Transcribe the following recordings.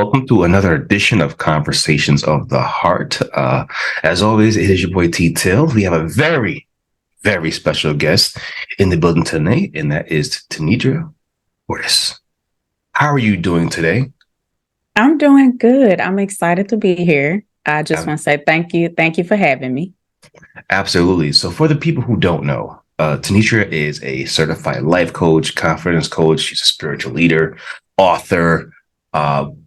welcome to another edition of Conversations of the Heart. As always, it is your boy T Till. We have a very, very special guest in the building tonight, and that is Tynitria Portis. How are you doing today? I'm doing good. I'm excited to be here. I just want to say thank you. Thank you for having me. Absolutely. So, for the people who don't know, Tynitria is a certified life coach, confidence coach. She's a spiritual leader, author,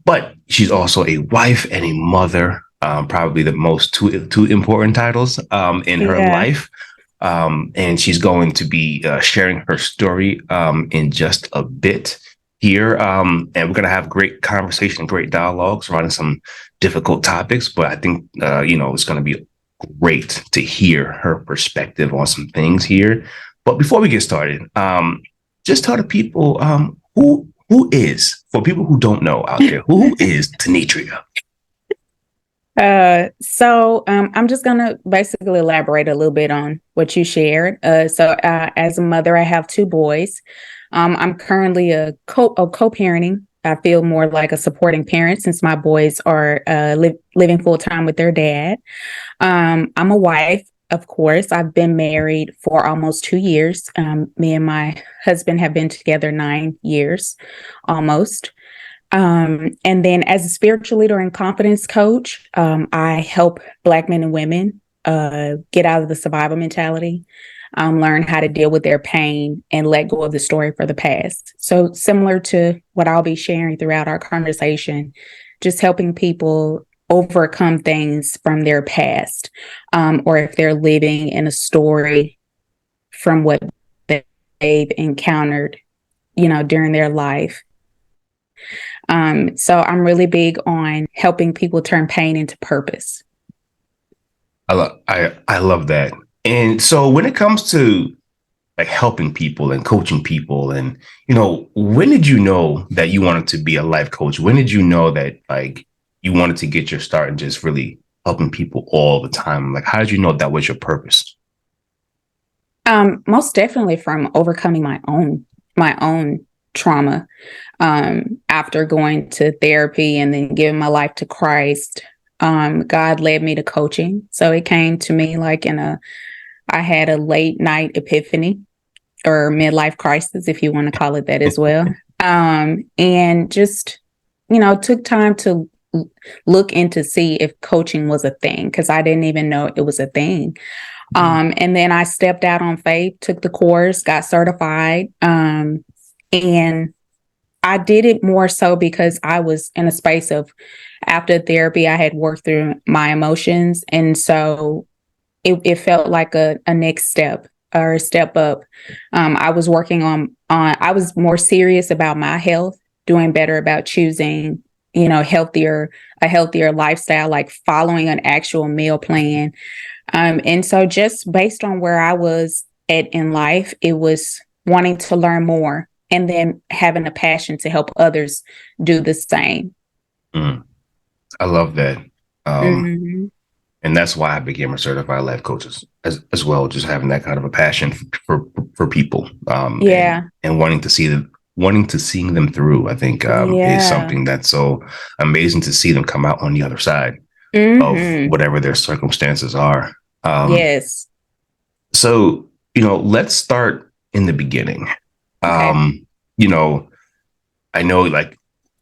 but she's also a wife and a mother. Probably the most two important titles in her Yeah. life. And she's going to be sharing her story in just a bit here. And we're going to have great conversation, great dialogue surrounding some difficult topics. But I think, it's going to be great to hear her perspective on some things here. But before we get started, just tell the people who is, for people who don't know out there, who is Tynitria? I'm just going to basically elaborate a little bit on what you shared. As a mother, I have two boys. I'm currently a co-parenting. I feel more like a supporting parent since my boys are living full time with their dad. I'm a wife, of course. I've been married for almost 2 years. Me and my husband have been together 9 years, almost. And then as a spiritual leader and confidence coach, I help Black men and women get out of the survival mentality, learn how to deal with their pain and let go of the story for the past. So similar to what I'll be sharing throughout our conversation, just helping people overcome things from their past, or if they're living in a story from what they've encountered, during their life. So I'm really big on helping people turn pain into purpose. I love that. And so when it comes to like helping people and coaching people, and when did you know that you wanted to be a life coach? When did you know that like you wanted to get your start in just really helping people all the time? Like, how did you know that was your purpose? Most definitely from overcoming my own trauma. After going to therapy and then giving my life to Christ, God led me to coaching. So it came to me like I had a late night epiphany or midlife crisis, if you want to call it that as well. And just, took time to look into see if coaching was a thing, because I didn't even know it was a thing. And then I stepped out on faith, took the course, got certified. And I did it more so because I was in a space of, after therapy, I had worked through my emotions. And so it felt like a next step or a step up. I was working I was more serious about my health, doing better about choosing, a healthier lifestyle, like following an actual meal plan. And so just based on where I was at in life, it was wanting to learn more and then having a passion to help others do the same. I love that. Mm-hmm. And that's why I became a certified life coach as well, just having that kind of a passion for people, Yeah. and wanting to seeing them through. I think is Yeah. something that's so amazing to see them come out on the other side of Mm-hmm. whatever their circumstances are. Yes. So let's start in the beginning. Okay. You know, I know like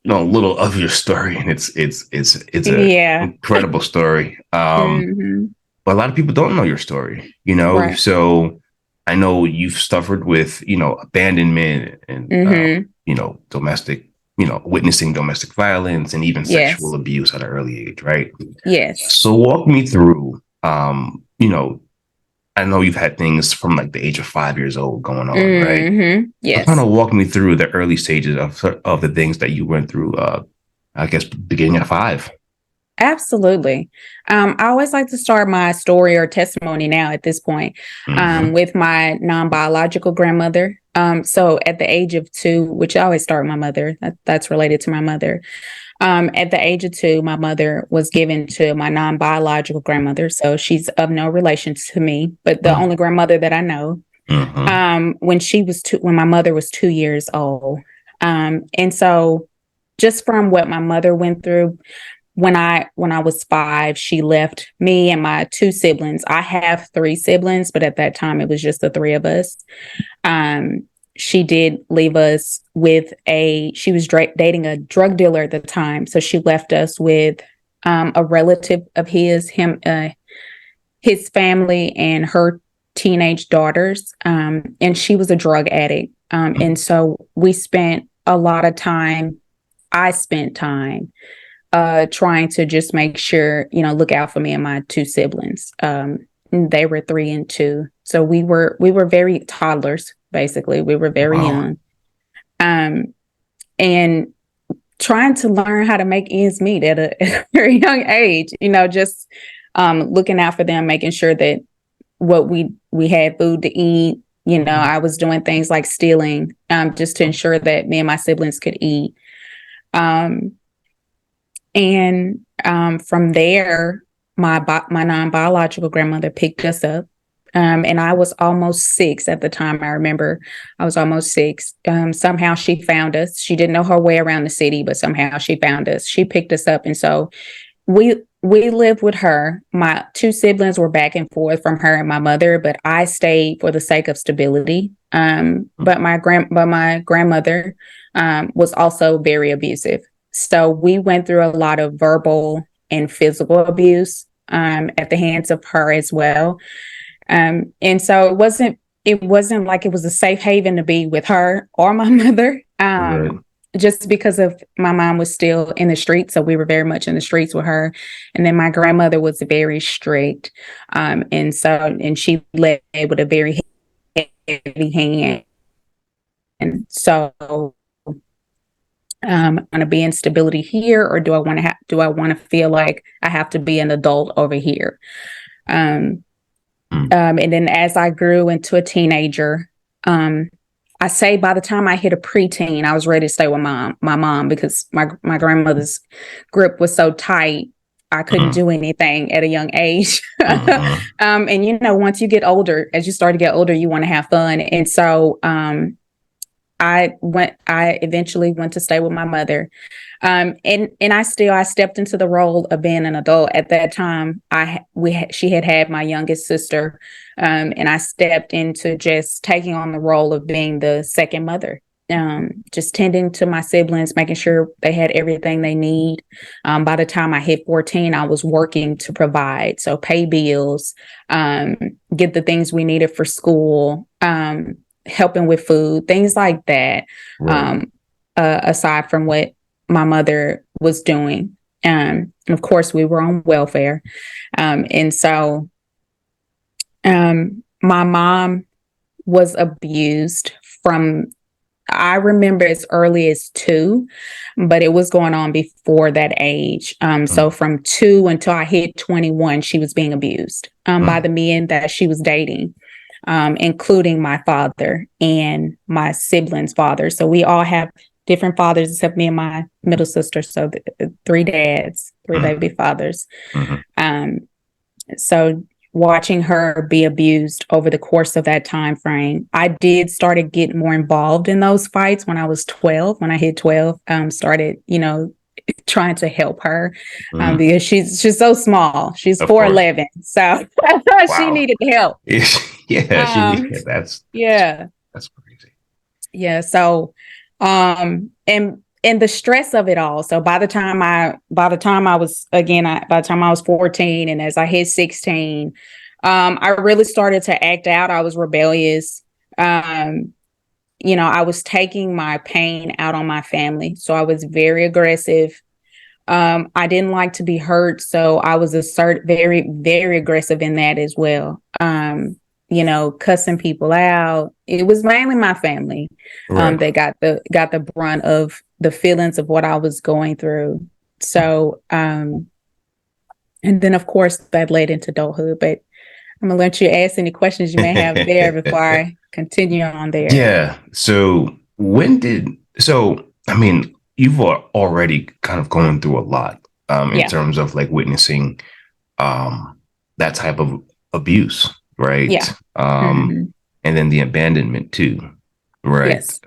a little of your story, and it's a Yeah. incredible story. Mm-hmm. But a lot of people don't know your story, Right. So I know you've suffered with, abandonment and, Mm-hmm. domestic, witnessing domestic violence and even sexual Yes. abuse at an early age, right? Yes. So walk me through, I know you've had things from like the age of 5 years old going on, right? Mm-hmm. So kind Yes. of walk me through the early stages of the things that you went through, I guess, beginning at 5. Absolutely. I always like to start my story or testimony now at this point, Mm-hmm. with my non-biological grandmother. So at the age of 2, which I always start with my mother, that's related to my mother. At the age of 2, my mother was given to my non-biological grandmother. So she's of no relation to me, but the only grandmother that I know. Mm-hmm. When my mother was 2 years old. And so just from what my mother went through. When I was 5, she left me and my 2 siblings. I have 3 siblings, but at that time it was just the 3 of us. She did leave us with she was dating a drug dealer at the time. So she left us with a relative of his family and her teenage daughters. And she was a drug addict. And so we spent a lot of time, I spent time trying to just make sure, look out for me and my 2 siblings. They were 3 and 2. So we were very toddlers, basically. We were very young. And trying to learn how to make ends meet at a very young age, just looking out for them, making sure that what we had food to eat. I was doing things like stealing just to ensure that me and my siblings could eat. And from there, my non-biological grandmother picked us up. And I was almost 6 at the time. I remember I was almost 6. Somehow she found us. She didn't know her way around the city, but somehow she found us. She picked us up. And so we lived with her. My 2 siblings were back and forth from her and my mother, but I stayed for the sake of stability. But my grandmother was also very abusive. So we went through a lot of verbal and physical abuse at the hands of her as well. And so it wasn't like it was a safe haven to be with her or my mother, just because of my mom was still in the streets. So we were very much in the streets with her. And then my grandmother was very strict. And she led with a very heavy hand. And so I want to be in stability here, or do I want to feel like I have to be an adult over here? And then as I grew into a teenager, I say by the time I hit a preteen, I was ready to stay with my mom because my grandmother's grip was so tight. I couldn't do anything at a young age. And once you get older, as you start to get older, you want to have fun. And so I eventually went to stay with my mother. And I stepped into the role of being an adult. At that time, she had my youngest sister, and I stepped into just taking on the role of being the second mother, just tending to my siblings, making sure they had everything they need. By the time I hit 14, I was working to provide, so pay bills, get the things we needed for school, helping with food, things like that. Right. Aside from what my mother was doing. And of course, we were on welfare. And so my mom was abused I remember as early as 2, but it was going on before that age. So from 2 until I hit 21, she was being abused by the men that she was dating. Including my father and my siblings' father. So we all have different fathers, except me and my middle sister. So 3 dads, 3 baby fathers. So watching her be abused over the course of that time frame, I started getting more involved in those fights when I was 12. When I hit 12, started, trying to help her because she's so small. She's 4'11", so she needed help. That's crazy. Yeah. So, and the stress of it all. So by the time I was 14, and as I hit 16, I really started to act out. I was rebellious. I was taking my pain out on my family. So I was very aggressive. I didn't like to be hurt. So I was very, very aggressive in that as well. Cussing people out. It was mainly my family. Right. They got the brunt of the feelings of what I was going through. So, and then of course that led into adulthood, but I'm gonna let you ask any questions you may have there before I continue on there. Yeah. So you've already kind of gone through a lot in terms of like witnessing that type of abuse, right? Yeah. And then the abandonment too, right? Yes.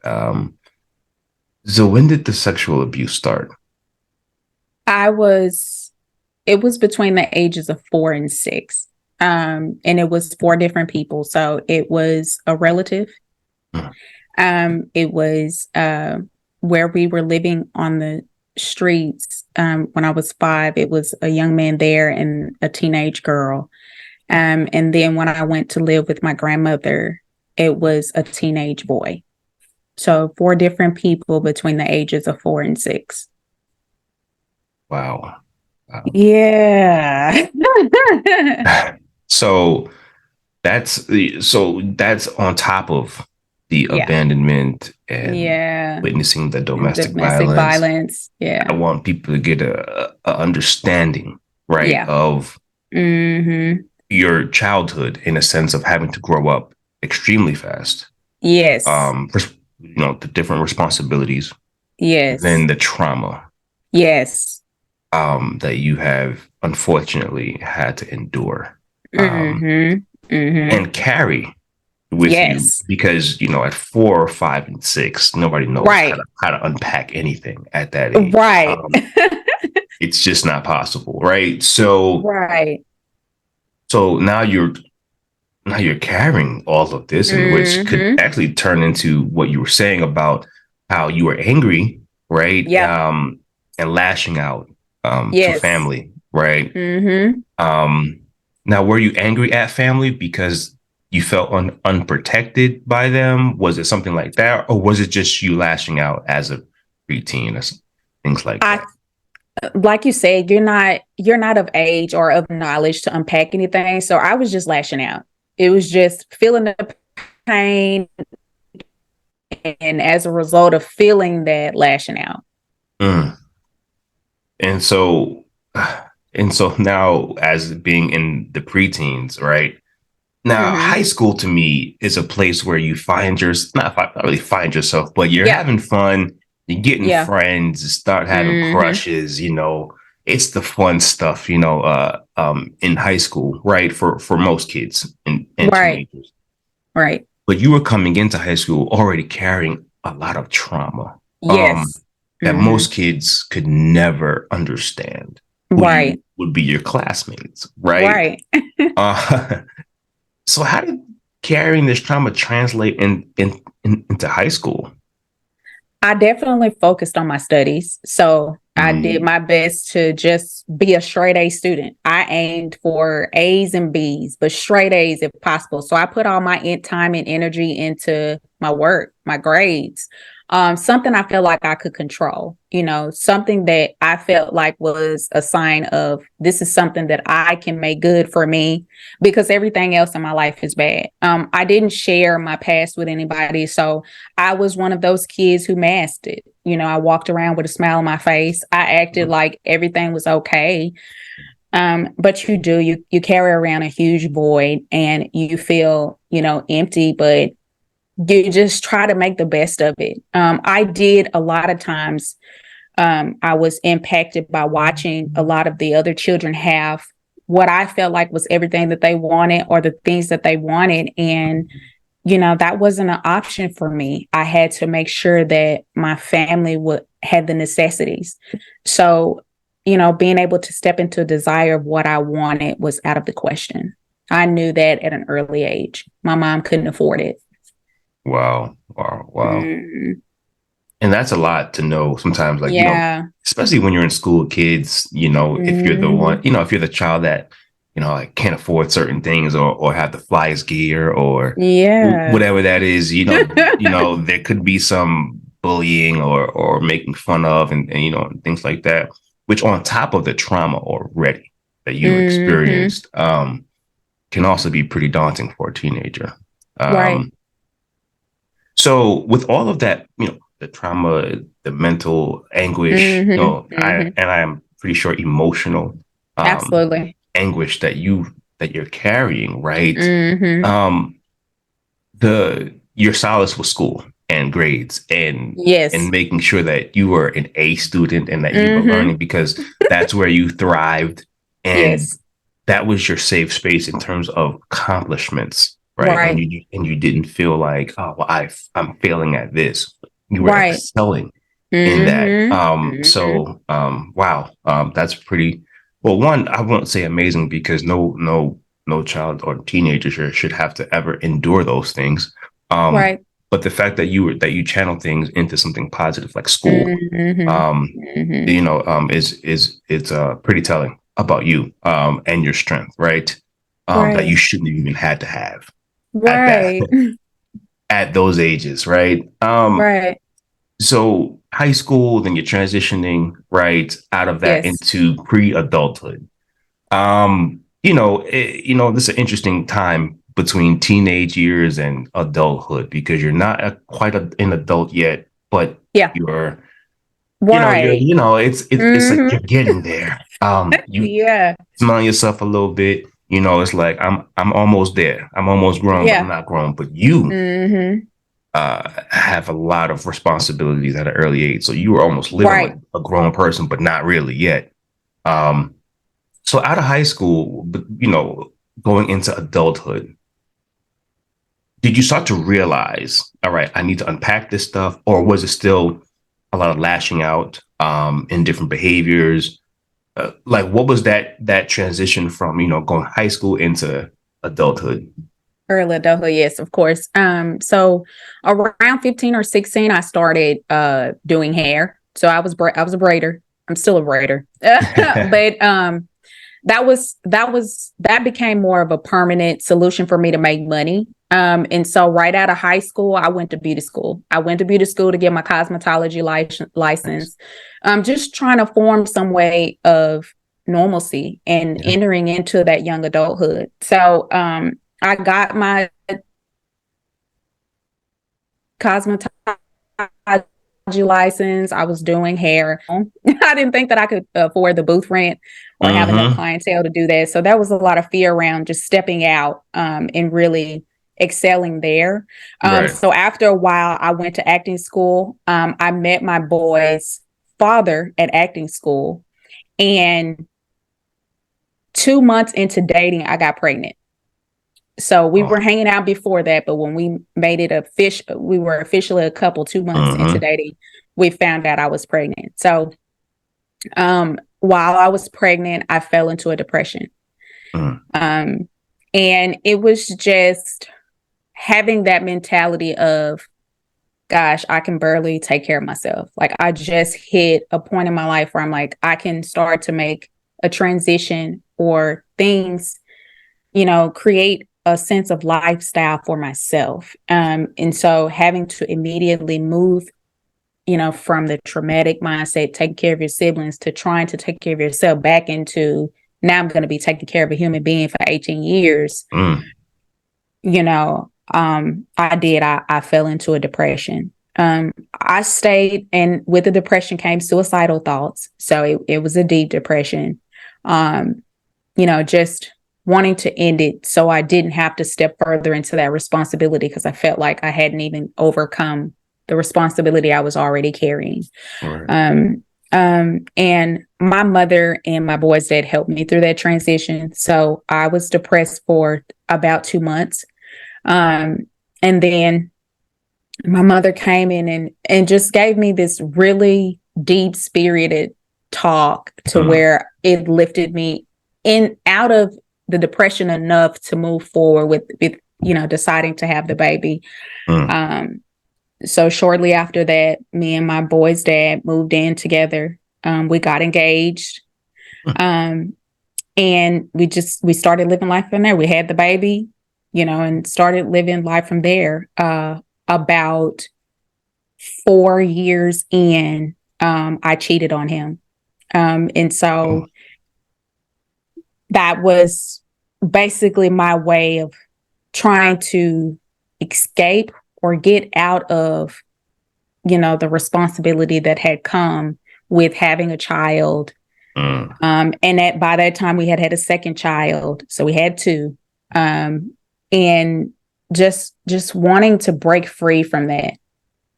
So when did the sexual abuse start? I was, it was between the ages of 4 and 6. And it was 4 different people. So it was a relative. Mm. It was where we were living on the streets when I was 5. It was a young man there and a teenage girl. And then when I went to live with my grandmother, it was a teenage boy. So 4 different people between the ages of 4 and 6. Wow. Wow. Yeah. So that's on top of the Yeah. abandonment and Yeah. witnessing the And domestic domestic violence. violence. I Yeah. want people to get a understanding, right, Yeah. of Mm-hmm. your childhood in a sense of having to grow up extremely fast. Yes. The different responsibilities, then Yes. the trauma Yes. that you have unfortunately had to endure Mm-hmm. Mm-hmm. and carry with you Yes. because at 4 or 5 and 6, nobody knows how Right. to unpack anything at that age. Right. It's just not possible, right? So Right. so now you're carrying all of this, and which could Mm-hmm. actually turn into what you were saying about how you were angry, right? Yep. And lashing out to Yes. family, right? Mm-hmm. Um, Now, were you angry at family because you felt unprotected by them? Was it something like that, or was it just you lashing out as a preteen or things like I that? like you said, you're not of age or of knowledge to unpack anything. So I was just lashing out. It was just feeling the pain, and as a result of feeling that, lashing out. Mm. And so, and so now, as being in the preteens, right? Now, Mm-hmm. high school to me is a place where you find not really find yourself, but you're Yeah. having fun, you're getting Yeah. friends, you start having Mm-hmm. crushes, it's the fun stuff, in high school, right? For most kids and Right. teenagers. Right. But you were coming into high school already carrying a lot of trauma, Yes. that Mm-hmm. most kids could never understand who you Right. would be your classmates, right? Right. Uh, So how did carrying this trauma translate into high school? I definitely focused on my studies. So I did Mm, my best to just be a straight A student. I aimed for A's and B's, but straight A's if possible. So I put all my time and energy into my work, my grades, something I felt like I could control, something that I felt like was a sign of this is something that I can make good for me because everything else in my life is bad. I didn't share my past with anybody. So I was one of those kids who masked it. I walked around with a smile on my face. I acted like everything was okay. But you carry around a huge void and you feel, empty, but you just try to make the best of it. I did a lot of times. I was impacted by watching a lot of the other children have what I felt like was everything that they wanted or the things that they wanted. And that wasn't an option for me. I had to make sure that my family would had the necessities. So, being able to step into a desire of what I wanted was out of the question. I knew that at an early age. My mom couldn't afford it. wow, wow, wow. Mm, And that's a lot to know sometimes, like, yeah. especially when you're in school with kids, if you're the one, Hmm. if you're the child that, like can't afford certain things or have the flyest gear or Yeah. whatever that is, there could be some bullying or making fun of and things like that, which on top of the trauma already that you Hmm. experienced, can also be pretty daunting for a teenager. Right. Um, so with all of that, the trauma, the mental anguish, Hmm. Hmm. I am pretty sure emotional um, Absolutely. anguish that you're carrying, right? Hmm. Um, the your solace was school and grades and Yes. making sure that you were an A student and that you were Hmm. learning because that's where you thrived and Yes. that was your safe space in terms of accomplishments, right? And Right. you didn't feel like, oh, well, I'm failing at this. You were Right. excelling. in that. Mm-hmm. Wow. That's pretty well, one, I won't say amazing because no child or teenager should have to ever endure those things. Um, Right. but the fact that you channel things into something positive like school, Mm-hmm. um, Mm-hmm. is it's pretty telling about you and your strength, right? That you Right. shouldn't have even had to have at that Right. at those ages, right? Right. So high school, then you're transitioning right out of that Yes. into pre-adulthood. This is an interesting time between teenage years and adulthood because you're not an adult yet, but Yeah. you're, Right. it's like Mm-hmm. you're getting there. You Yeah. smell yourself a little bit. It's like I'm almost there. I'm almost grown, but I'm Yeah. not grown. But you Mm-hmm. have a lot of responsibilities at an early age, so you were almost living like Right. a grown person, but not really yet. Um, so out of high school, going into adulthood, did you start to realize, all right, I need to unpack this stuff, or was it still a lot of lashing out in different behaviors? Like, what was that transition from going high school into adulthood? Early adulthood, yes, of course. So around 15 or 16, I started doing hair. So I was a braider. I'm still a braider. But that became more of a permanent solution for me to make money. And so right out of high school, I went to beauty school. I went to beauty school to get my cosmetology Nice. license. Just trying to form some way of normalcy and Yeah. entering into that young adulthood. So I got my cosmetology license. I was doing hair. I didn't think that I could afford the booth rent or have enough Mm-hmm. clientele to do that. So that was a lot of fear around just stepping out and really excelling there. Right. So after a while, I went to acting school. I met my boy's father at acting school. And 2 months into dating, I got pregnant. So we Oh. were hanging out before that, but when we made it official, we were officially a couple 2 months into Mm-hmm. dating, we found out I was pregnant. So while I was pregnant, I fell into a depression. Mm-hmm. Um, and it was just having that mentality of, gosh, I can barely take care of myself. Like I just hit a point in my life where I'm like, I can start to make a transition or things, create a sense of lifestyle for myself. And so having to immediately move, from the traumatic mindset, taking care of your siblings to trying to take care of yourself back into now I'm going to be taking care of a human being for 18 years, Mm. I did. I fell into a depression. I stayed, and with the depression came suicidal thoughts. So it was a deep depression. Um, just wanting to end it so I didn't have to step further into that responsibility because I felt like I hadn't even overcome the responsibility I was already carrying. Right. And my mother and my boys' dad helped me through that transition. So I was depressed for about 2 months. And then my mother came in and just gave me this really deep spirited talk to Mm. where it lifted me in out of the depression enough to move forward with deciding to have the baby. Mm. So shortly after that, me and my boy's dad moved in together. We got engaged. Um, and we started living life from there. We had the baby, and started living life from there. About 4 years in, I cheated on him. And Oh. so that was basically my way of trying to escape or get out of, the responsibility that had come with having a child. Mm. And by that time we had a second child. So we had two. And just wanting to break free from that,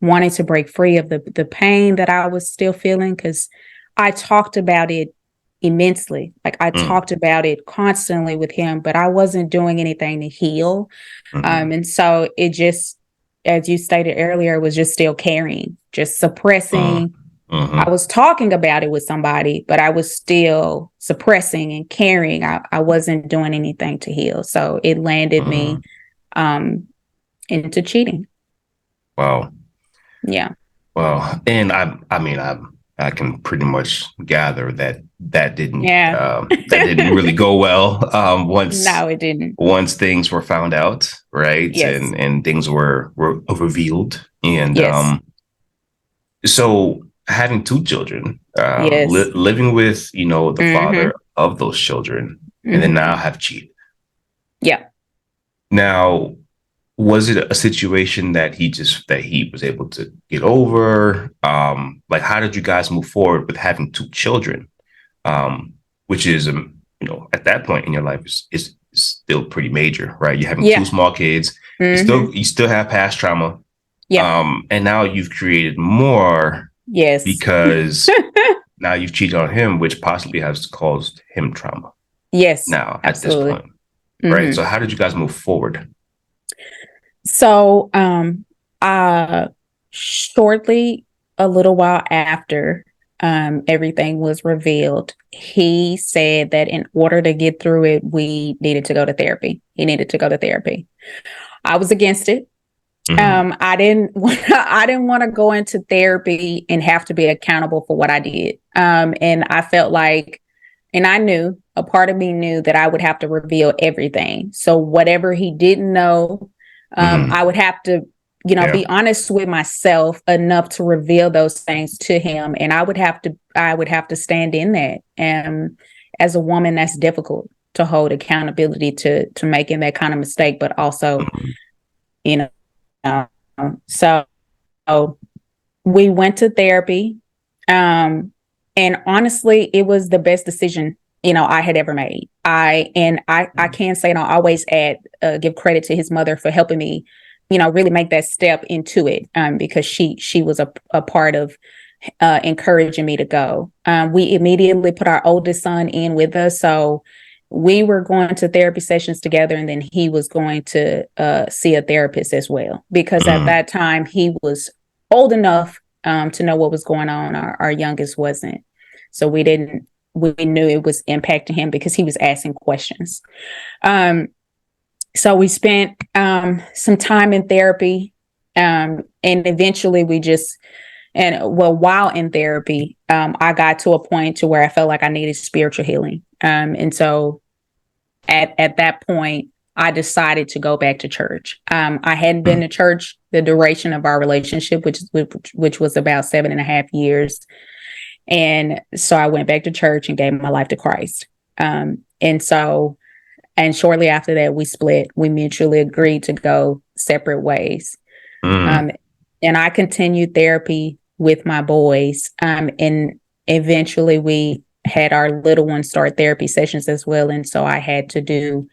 wanting to break free of the pain that I was still feeling, because I talked about it immensely. Like I Mm. talked about it constantly with him, but I wasn't doing anything to heal. Mm. And so it just, as you stated earlier, was just still carrying, just Mm. suppressing, I was talking about it with somebody, but I was still suppressing and carrying. I wasn't doing anything to heal. So it landed me into cheating. Wow. Yeah. Well, and I mean, I can pretty much gather that Yeah. that didn't really go well. No, it didn't. Once things were found out, right, Yes. and things were revealed, and Yes. so having two children, Yes. living with the Mm-hmm. father of those children, and then now Mm-hmm. have cheated. Yeah. Now, was it a situation that he was able to get over? Like, how did you guys move forward with having two children? Which is at that point in your life is still pretty major, right? You're having two Yeah. small kids. Mm-hmm. You still have past trauma. Yeah. And now you've created more Yes. because now you've cheated on him, which possibly has caused him trauma Yes. now at this Absolutely. point, right? Mm-hmm. So how did you guys move forward? So, shortly, a little while after, everything was revealed, he said that in order to get through it, we needed to go to therapy. He needed to go to therapy. I was against it. Mm-hmm. I didn't want to go into therapy and have to be accountable for what I did. And I felt like, and I knew, a part of me knew that I would have to reveal everything. So whatever he didn't know, Mm-hmm. I would have to, Yeah. be honest with myself enough to reveal those things to him. And I would have to stand in that. And as a woman, that's difficult to hold accountability to making that kind of mistake, but also, Mm-hmm. you know, so we went to therapy. And honestly, it was the best decision, I had ever made. I can say, and I always give credit to his mother for helping me, really make that step into it. Because she was a part of encouraging me to go. We immediately put our oldest son in with us. So we were going to therapy sessions together, and then he was going to see a therapist as well, because at Mm-hmm. that time he was old enough to know what was going on. Our youngest wasn't. So we knew it was impacting him because he was asking questions. So we spent some time in therapy, and eventually while in therapy, I got to a point to where I felt like I needed spiritual healing. And so at that point, I decided to go back to church. I hadn't been to church the duration of our relationship, which was about 7.5 years. And so I went back to church and gave my life to Christ. And shortly after that, we split. We mutually agreed to go separate ways. Mm-hmm. And I continued therapy with my boys. And eventually we had our little one start therapy sessions as well. And so I had to do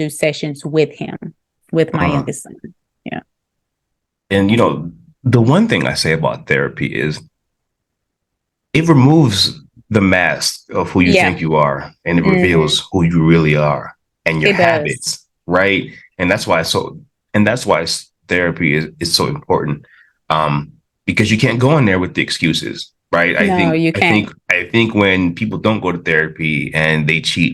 sessions with him, with my Uh-huh. youngest son. Yeah. And the one thing I say about therapy is it removes the mask of who you Yeah. think you are, and it Mm-hmm. reveals who you really are and your It does. habits, right? And that's why therapy is so important. Because you can't go in there with the excuses, right? No, you can't. I think when people don't go to therapy and they cheat,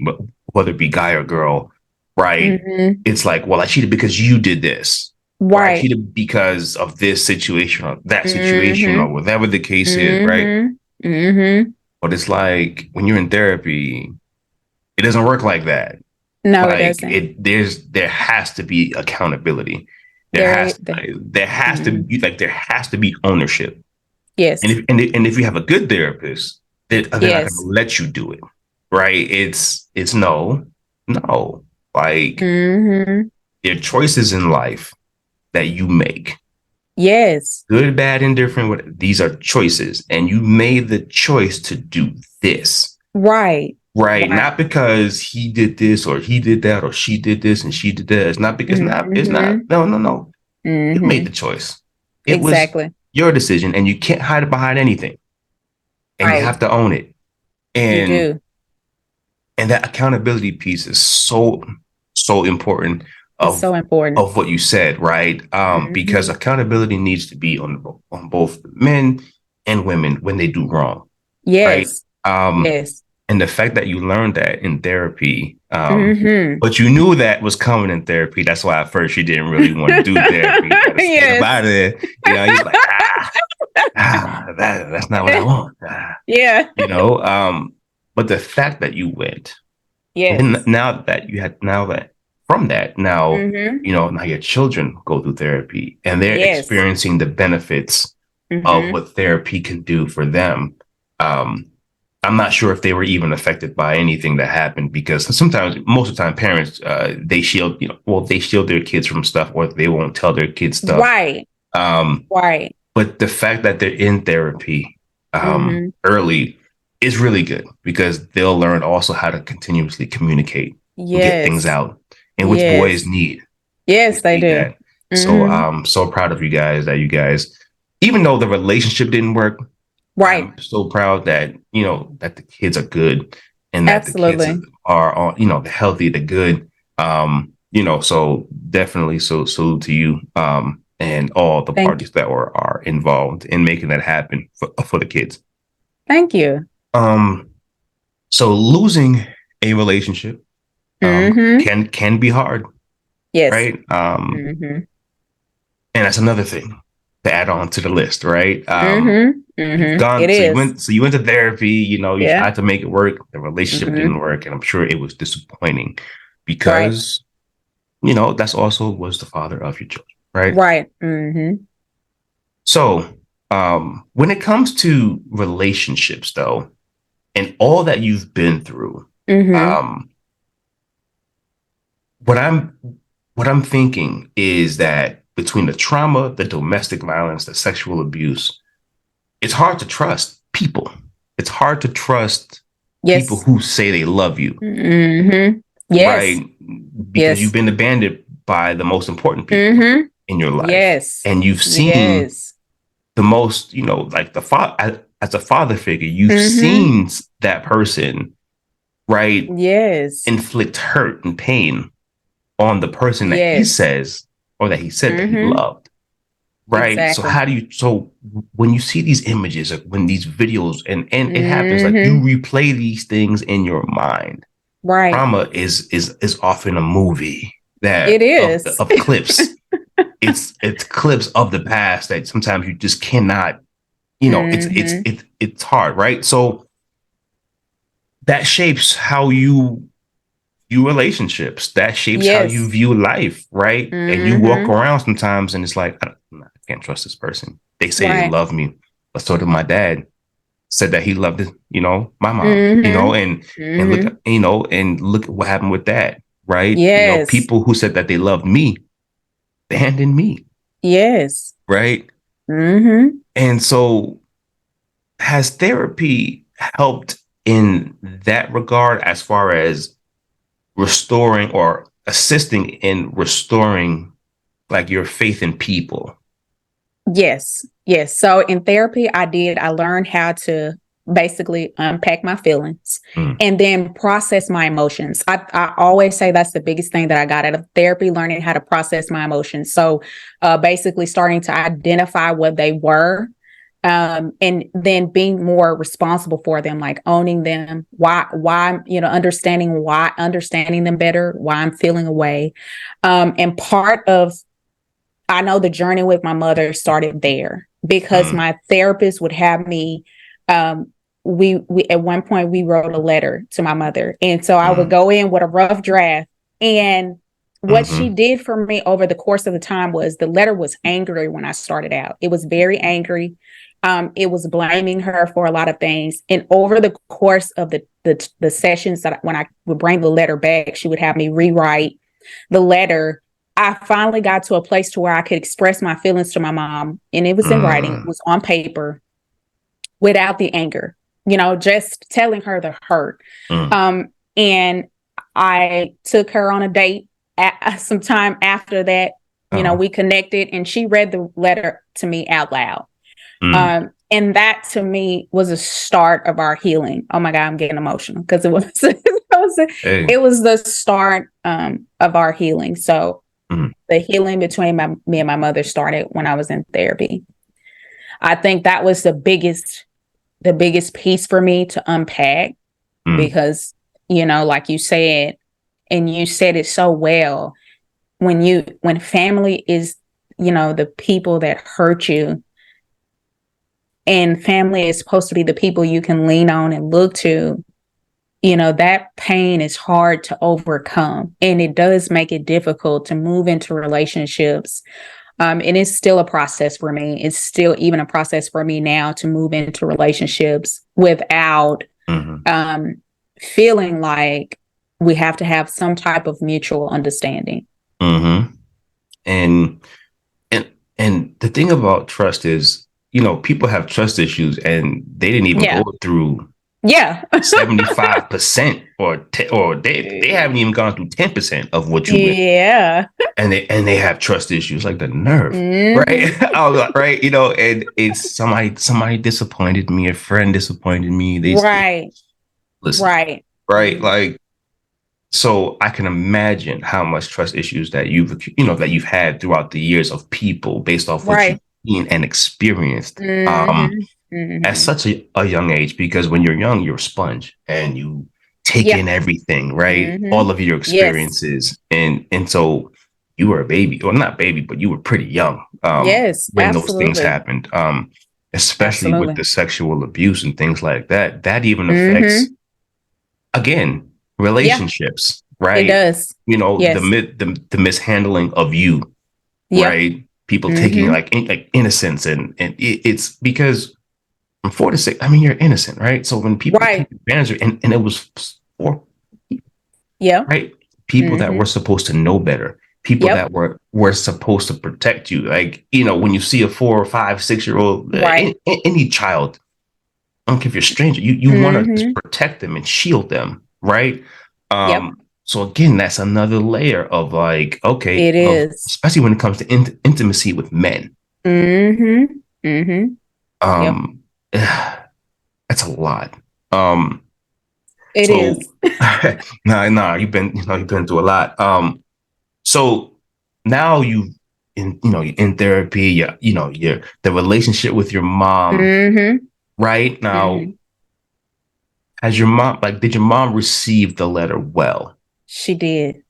whether it be guy or girl, right? Mm-hmm. It's like, well, I cheated because you did this, or I Right. cheated because of this situation or that situation, or Mm-hmm. whatever the case is, right? Mm-hmm. Mm-hmm. But it's like when you're in therapy, it doesn't work like that. No, it Like doesn't. there has to be accountability. There, there. There has to Mm-hmm. be there has to be ownership. And Yes. if you have a good therapist, they're not going to Yes. let you do it, right? It's no. Like Mm-hmm. there are choices in life that you make, Yes. good, bad, indifferent. These are choices, and you made the choice to do this. Right. Right. Right. Not because he did this or he did that or she did this and she did that. It's not because it's not. Mm-hmm. No. You made Mm-hmm. the choice. It was Exactly. your decision and you can't hide it behind anything. And you Right. have to own it. You And do. that accountability piece is so important It's so important. of what you said, right? Because Mm-hmm. accountability needs to be on both men and women when they do wrong, right? Yes. Yes. And the fact that you learned that in therapy, Mm-hmm. but you knew that was coming in therapy. That's why at first you didn't really want to do therapy. You had to stay up Yes. out of there. You know, you're like, that's not what I want. Yeah. But the fact that you went, and Yes. now that from that, now, Mm-hmm. now your children go through therapy and they're Yes. experiencing the benefits of Mm-hmm. what therapy can do for them. Um, I'm not sure if they were even affected by anything that happened because most of the time, parents they shield, they shield their kids from stuff, or they won't tell their kids stuff. Right. Um, Right. but the fact that they're in therapy Mm-hmm. early is really good because they'll learn also how to continuously communicate and get things Yes. out, and which boys Yes. need. Yes, they Need do. that. So Mm-hmm. I'm so proud of you guys that you guys, even though the relationship didn't work, Right. I'm so proud that that the kids are good and that the kids Absolutely. are on, the healthy, the good. So definitely so salute to you and all the Thank parties that are involved in making that happen for the kids. thank you. Um so losing a relationship Mm-hmm. can be hard, Yes. right? Mm-hmm. And that's another thing to add on to the list, right? Mm-hmm. You've Mm-hmm. gone It so is. you went to therapy, you Yeah. tried to make it work, the relationship Mm-hmm. didn't work, and I'm sure it was disappointing Right. because that's also was the father of your children, right? Right. Mm-hmm. So when it comes to relationships though, and all that you've been through, Mm-hmm. um what I'm thinking is that between the trauma, the domestic violence, the sexual abuse, it's hard to trust people. It's hard to trust people Yes. who say they love you, Mm-hmm. Yes. right? Because you've Yes. been abandoned by the most important people Mm-hmm. in your life. Yes. And you've seen Yes. the most, like the father, as a father figure, you've Mm-hmm. seen that person, right, Yes. inflict hurt and pain on the person that he Yes. says or that he said that he Mm-hmm. loved. Right. So Exactly. when you see these images, like when these videos and it happens, like you Mm-hmm. replay these things in your mind. Right. Trauma is often a movie It that is. of clips. It's clips of the past that sometimes you just cannot, Mm-hmm. it's hard, right? So that shapes how you view relationships. That shapes how you Yes. view life, right? And you walk Mm-hmm. around sometimes and it's like, I can't trust this person. They say they Right. love me, but so did my dad. Said that he loved it, my mom, Mm-hmm. and look, Mm-hmm. and look at what happened with that, right? Yes. People who said that they loved me abandoned me, Yes. right? Mm-hmm. And so has therapy helped in that regard as far as restoring or assisting in restoring like your faith in people? Yes. Yes. So in therapy, I learned how to basically unpack my feelings Mm, and then process my emotions. I always say that's the biggest thing that I got out of therapy, learning how to process my emotions. So basically starting to identify what they were, and then being more responsible for them, like owning them, why, understanding them better, why I'm feeling away. And part of I know the journey with my mother started there because mm, my therapist would have me. We at one point we wrote a letter to my mother, and so I would mm, go in with a rough draft. And what she mm-hmm, did for me over the course of the time was the letter was angry when I started out. It was very angry. It was blaming her for a lot of things, and over the course of the sessions that when I would bring the letter back, she would have me rewrite the letter. I finally got to a place to where I could express my feelings to my mom, and it was in writing, it mm, was on paper without the anger, just telling her the hurt. mm, And I took her on a date some time after that. oh, We connected and she read the letter to me out loud. mm, And that to me was a start of our healing. Oh my God, I'm getting emotional because hey, it was the start of our healing. So mm, the healing between me and my mother started when I was in therapy. I think that was the biggest piece for me to unpack because, like you said, and you said it so well, when family is, the people that hurt you, and family is supposed to be the people you can lean on and look to, that pain is hard to overcome. And it does make it difficult to move into relationships. And it's still a process for me. It's still even a process for me now to move into relationships without feeling like we have to have some type of mutual understanding. And the thing about trust is, people have trust issues and they didn't even go through 75% or they haven't even gone through 10% of what you went. And they have trust issues, like the nerve, right? Right. And it's somebody disappointed me, a friend disappointed me. They listen, right. Like, so I can imagine how much trust issues that you've had throughout the years of people based off what you've seen and experienced at such a young age, because when you're young, you're a sponge and you take in everything, right? All of your experiences. And so you were a baby, or not baby, but you were pretty young when those things happened, especially with the sexual abuse and things like that. That even affects, again, relationships, right? It does. The mishandling of you, right? People taking like innocence, and it's because from 4 to 6, I mean, you're innocent, right? So when people take advantage of it, and it was for right, people that were supposed to know better, people that were supposed to protect you. Like, when you see a 4 or 5, 6-year-old, any child, I don't care if you're a stranger, you want to protect them and shield them, right? So again, that's another layer of like, okay, it is, especially when it comes to intimacy with men. That's a lot. It is. Nah, you've been through a lot. So now you're in therapy, you're the relationship with your mom, right? Now, did your mom receive the letter well? She did.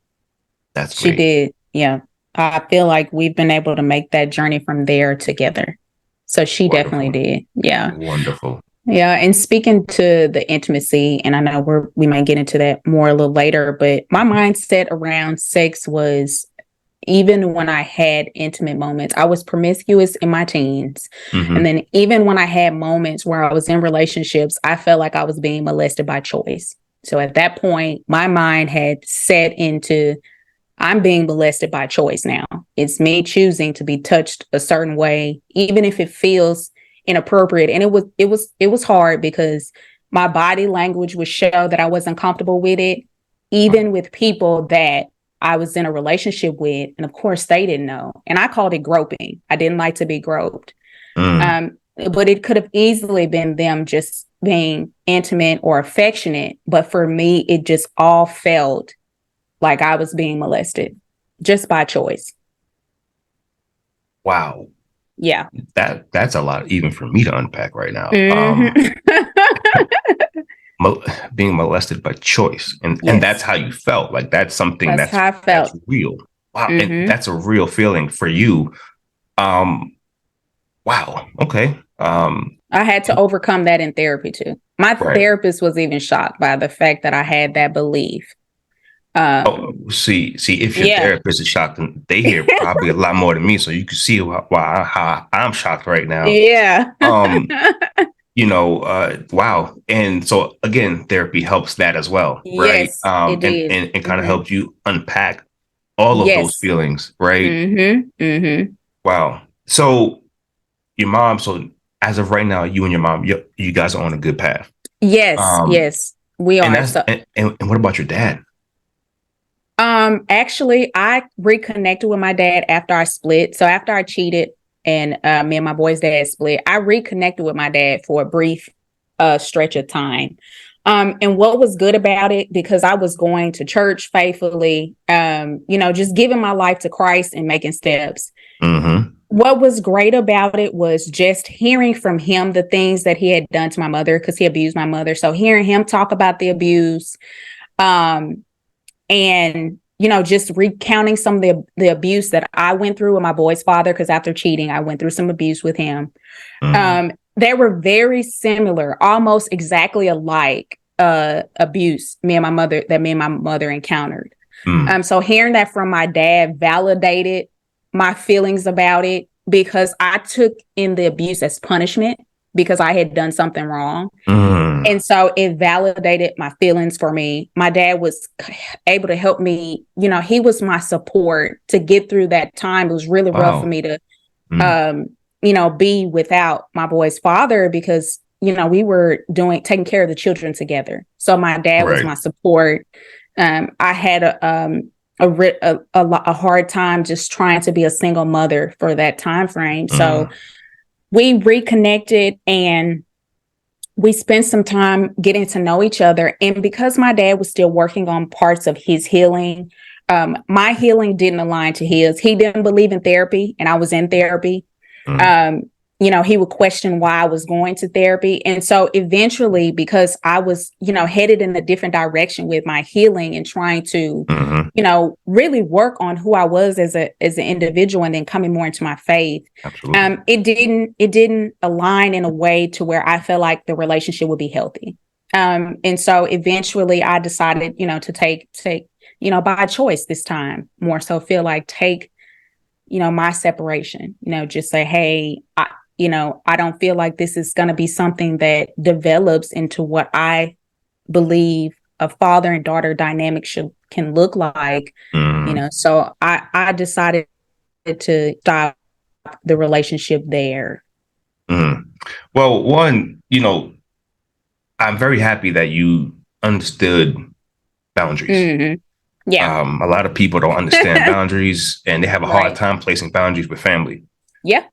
That's great. She did. Yeah. I feel like we've been able to make that journey from there together. So she definitely did. Yeah. Wonderful. Yeah. And speaking to the intimacy, and I know we might get into that more a little later, but my mindset around sex was, even when I had intimate moments, I was promiscuous in my teens. And then even when I had moments where I was in relationships, I felt like I was being molested by choice. So at that point, my mind had set into, I'm being molested by choice now. It's me choosing to be touched a certain way, even if it feels inappropriate. And it was hard because my body language would show that I wasn't comfortable with it, even with people that I was in a relationship with. And of course they didn't know. And I called it groping. I didn't like to be groped. But it could have easily been them just being intimate or affectionate. But for me, it just all felt like I was being molested just by choice. Wow. Yeah. That's a lot even for me to unpack right now. Being molested by choice. And that's how you felt. Like that's something that's how I felt. That's real. Wow. And that's a real feeling for you. Wow. Okay. I had to overcome that in therapy too. My therapist was even shocked by the fact that I had that belief. See, if your therapist is shocked, they hear probably a lot more than me, so you can see how I'm shocked right now. Yeah. Wow. And so again, therapy helps that as well, right? Yes, it did. And kind of helped you unpack all of those feelings, right? Wow. So your mom, so as of right now, you and your mom, you guys are on a good path. Yes, yes, we are. And what about your dad? Actually, I reconnected with my dad after I split. So after I cheated and me and my boy's dad split, I reconnected with my dad for a brief stretch of time. And what was good about it, because I was going to church faithfully, just giving my life to Christ and making steps. what was great about it was just hearing from him the things that he had done to my mother, because he abused my mother. So hearing him talk about the abuse, and just recounting some of the abuse that I went through with my boy's father, because after cheating, I went through some abuse with him. They were very similar, almost exactly alike abuse me and my mother encountered. So hearing that from my dad validated my feelings about it, because I took in the abuse as punishment because I had done something wrong. And so it validated my feelings for me. My dad was able to help me. He was my support to get through that time. It was really rough for me to, be without my boy's father, because, we were taking care of the children together. So my dad was my support. I had a hard time just trying to be a single mother for that time frame. So we reconnected and we spent some time getting to know each other. And because my dad was still working on parts of his healing, my healing didn't align to his. He didn't believe in therapy, and I was in therapy. He would question why I was going to therapy. And so eventually, because I was, headed in a different direction with my healing and trying to, really work on who I was as an individual, and then coming more into my faith. It didn't align in a way to where I felt like the relationship would be healthy. And so eventually I decided, to take, by choice this time, more so feel like take, my separation, just say, hey, I don't feel like this is going to be something that develops into what I believe a father and daughter dynamic can look like, so I decided to stop the relationship there. Well, one, I'm very happy that you understood boundaries. Yeah. A lot of people don't understand boundaries, and they have a hard time placing boundaries with family. Yeah.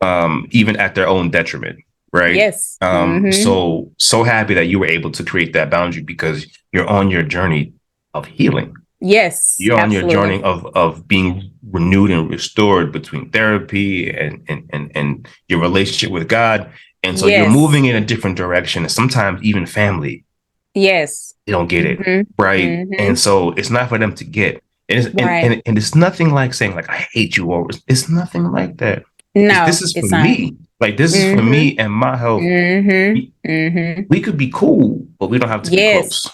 Even at their own detriment. Right. Yes. So happy that you were able to create that boundary, because you're on your journey of healing. Yes. You're on your journey of being renewed and restored between therapy and your relationship with God. And so you're moving in a different direction. And sometimes even family. Yes. They don't get it. Right. And so it's not for them to get. And it's nothing like saying, like, I hate you, or it's nothing like that. No, this is for me. Like, this is for me and my health. We could be cool, but we don't have to be close.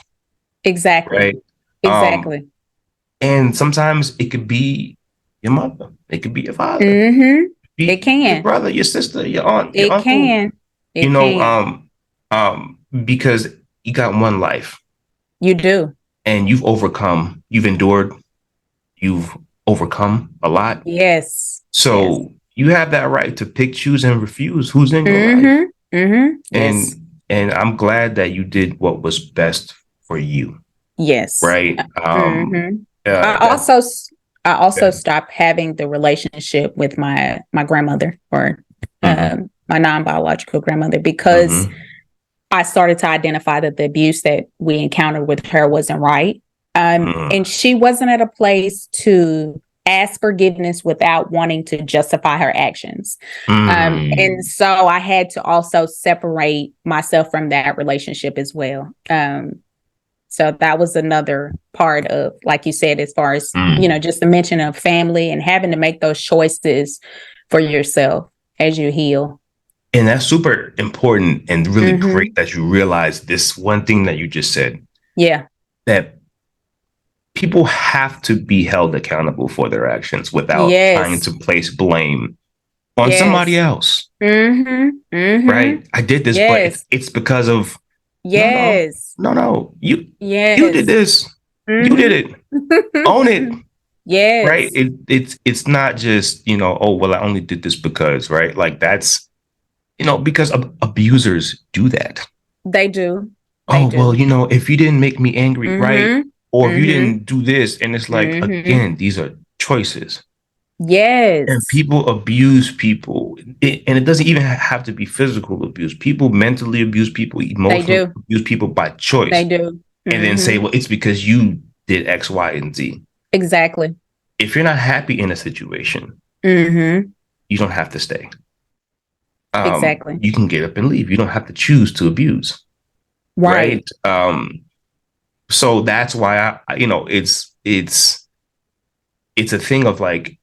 Exactly. Right. Exactly. And sometimes it could be your mother. It could be your father. It can. Your brother, your sister, your aunt, your uncle. Because you got one life. You do. And you've overcome. You've endured. You've overcome a lot. Yes. So you have that right to pick, choose, and refuse who's in your life. And I'm glad that you did what was best for you. Yes. Right. I also stopped having the relationship with my grandmother, or my non-biological grandmother, because I started to identify that the abuse that we encountered with her wasn't right. And she wasn't at a place to ask forgiveness without wanting to justify her actions. And so I had to also separate myself from that relationship as well. So that was another part of, like you said, as far as, just the mention of family and having to make those choices for yourself as you heal. And that's super important and really great that you realize this one thing that you just said. Yeah. That people have to be held accountable for their actions without trying to place blame on somebody else. Right? I did this, but it's because of no. You did this. You did it. Own it. Yes. Right? It's not just, oh, well, I only did this because, right? Like, that's, because abusers do that. They do. Well, if you didn't make me angry, right? Or if you didn't do this, and it's like, again, these are choices. Yes. And people abuse people. And it doesn't even have to be physical abuse. People mentally abuse people, emotionally abuse people by choice. They do. And then say, well, it's because you did X, Y, and Z. Exactly. If you're not happy in a situation, you don't have to stay. Exactly. You can get up and leave. You don't have to choose to abuse. Right. Right. So that's why it's a thing of like,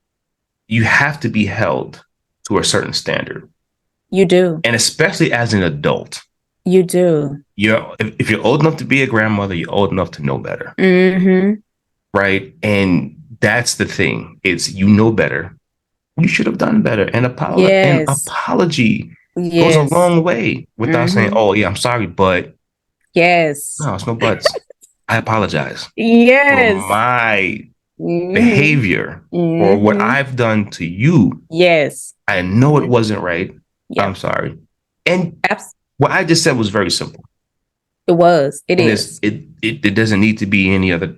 you have to be held to a certain standard. You do. And especially as an adult, You do. if you're old enough to be a grandmother, you're old enough to know better. Mm-hmm. Right. And that's the thing. It's, you know better. You should have done better. And Yes. apology goes a Yes. long way without saying, Mm-hmm. oh yeah, I'm sorry, but Yes. no, it's no buts. I apologize for Yes. my Mm-hmm. behavior, or what Mm-hmm. I've done to you. Yes. I know it Mm-hmm. wasn't right. I'm Yep. sorry. And Abs- what I just said was very simple. it was. It And it's is. it doesn't need to be any other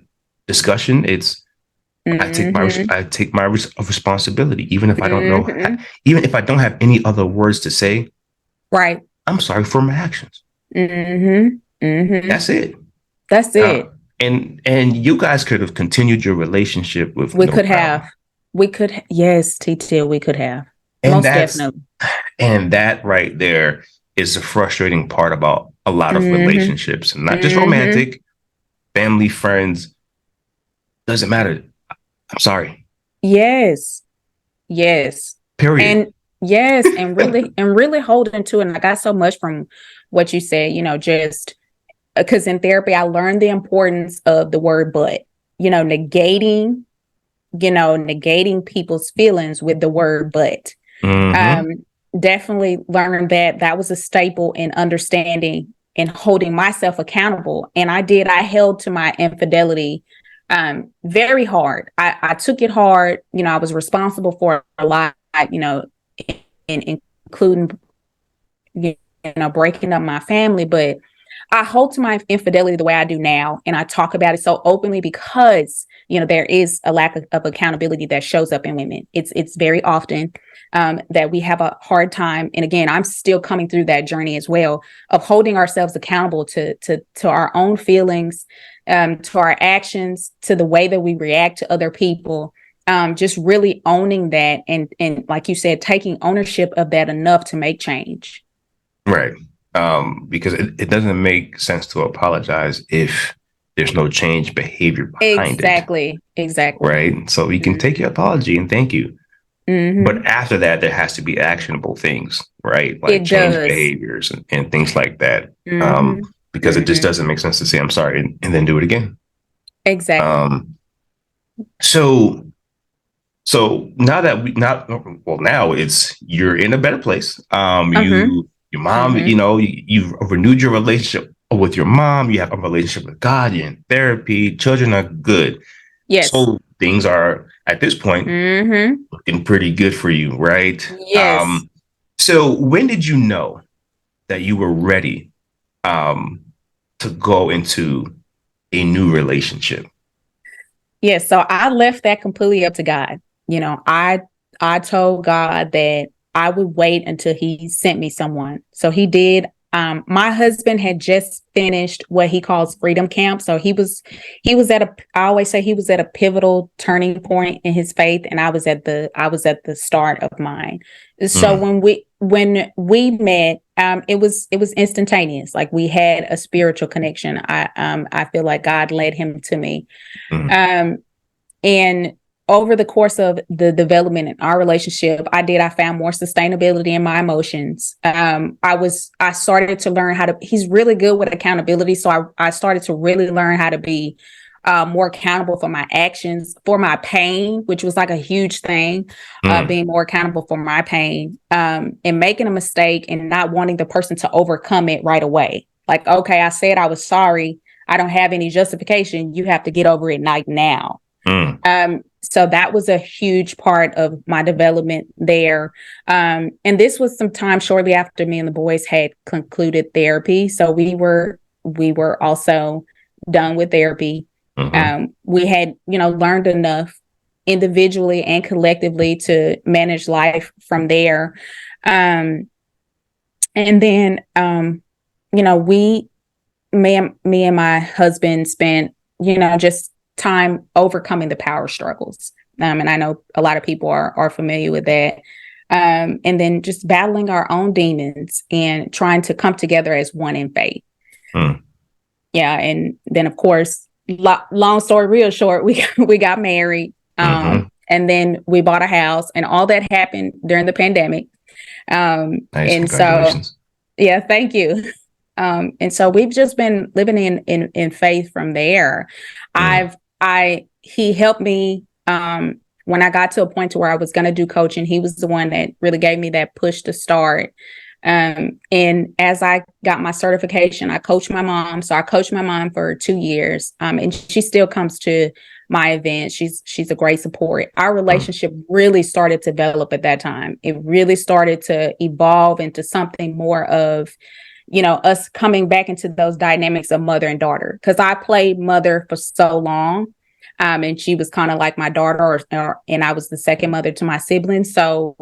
discussion. It's, Mm-hmm. I take my responsibility, even if I don't know, Mm-hmm. even if I don't have any other words to say. Right. I'm sorry for my actions. Mm-hmm. Mm-hmm. That's it. That's Uh, it. and you guys could have continued your relationship with We no could have. problem. Yes, TT, we could have. And Most that's definitely. and that right there is the frustrating part about a lot of Mm-hmm. relationships, and not just Mm-hmm. romantic, family, friends, doesn't matter. I'm sorry. Yes. Yes. Period. And yes, and really holding to it. And I got so much from what you said, just because in therapy, I learned the importance of the word but, negating, negating people's feelings with the word but. Mm-hmm. Um, Definitely learned that was a staple in understanding and holding myself accountable. And I held to my infidelity very hard. I took it hard. I was responsible for a lot, including, breaking up my family, but I hold to my infidelity the way I do now. And I talk about it so openly because, there is a lack of accountability that shows up in women. It's very often that we have a hard time. And again, I'm still coming through that journey as well, of holding ourselves accountable to our own feelings, to our actions, to the way that we react to other people. Just really owning that, and like you said, taking ownership of that enough to make change. Right. Because it doesn't make sense to apologize if there's no change behavior behind it. Exactly. Right. So you can Mm-hmm. take your apology and thank you. But Mm-hmm. after that, there has to be actionable things, right? Like It change does. behaviors and things like that. Mm-hmm. Because it just Mm-hmm. doesn't make sense to say I'm sorry and then do it again. Exactly. Um, so now that now it's, you're in a better place. Mm-hmm. Your mom, Mm-hmm. you've renewed your relationship with your mom. You have a relationship with God. You're in therapy. Children are good. Yes. So things are at this point Mm-hmm. looking pretty good for you, right? Yes. So when did you know that you were ready um, to go into a new relationship? Yes. So I left that completely up to God. I told God that I would wait until He sent me someone. So He did. My husband had just finished what he calls freedom camp. So he was at I always say he was at a pivotal turning point in his faith, and I was at the start of mine. So Mm, when we met, it was instantaneous. Like, we had a spiritual connection. I feel like God led him to me. mm, Um, and over the course of the development in our relationship, I found more sustainability in my emotions. I started to learn he's really good with accountability. So I started to really learn how to be more accountable for my actions, for my pain, which was like a huge thing, mm, being more accountable for my pain, and making a mistake and not wanting the person to overcome it right away. Like, okay, I said I was sorry. I don't have any justification. You have to get over it like now. mm. So that was a huge part of my development there. And this was some time shortly after me and the boys had concluded therapy. So we were also done with therapy. Mm-hmm. We had, learned enough individually and collectively to manage life from there. Um, and then, me and my husband spent, just time overcoming the power struggles. And I know a lot of people are familiar with that. And then just battling our own demons and trying to come together as one in faith. Mm. Yeah. And then, of course, long story real short, we got married. And then we bought a house, and all that happened during the pandemic. Nice. And Congratulations. so, yeah, thank you. And so we've just been living in faith from there. He helped me, when I got to a point to where I was going to do coaching. He was the one that really gave me that push to start. And as I got my certification, I coached my mom. So I coached my mom for 2 years. And she still comes to my events. She's a great support. Our relationship really started to develop at that time. It really started to evolve into something more of, us coming back into those dynamics of mother and daughter. Because I played mother for so long. And she was kind of like my daughter, and I was the second mother to my siblings. So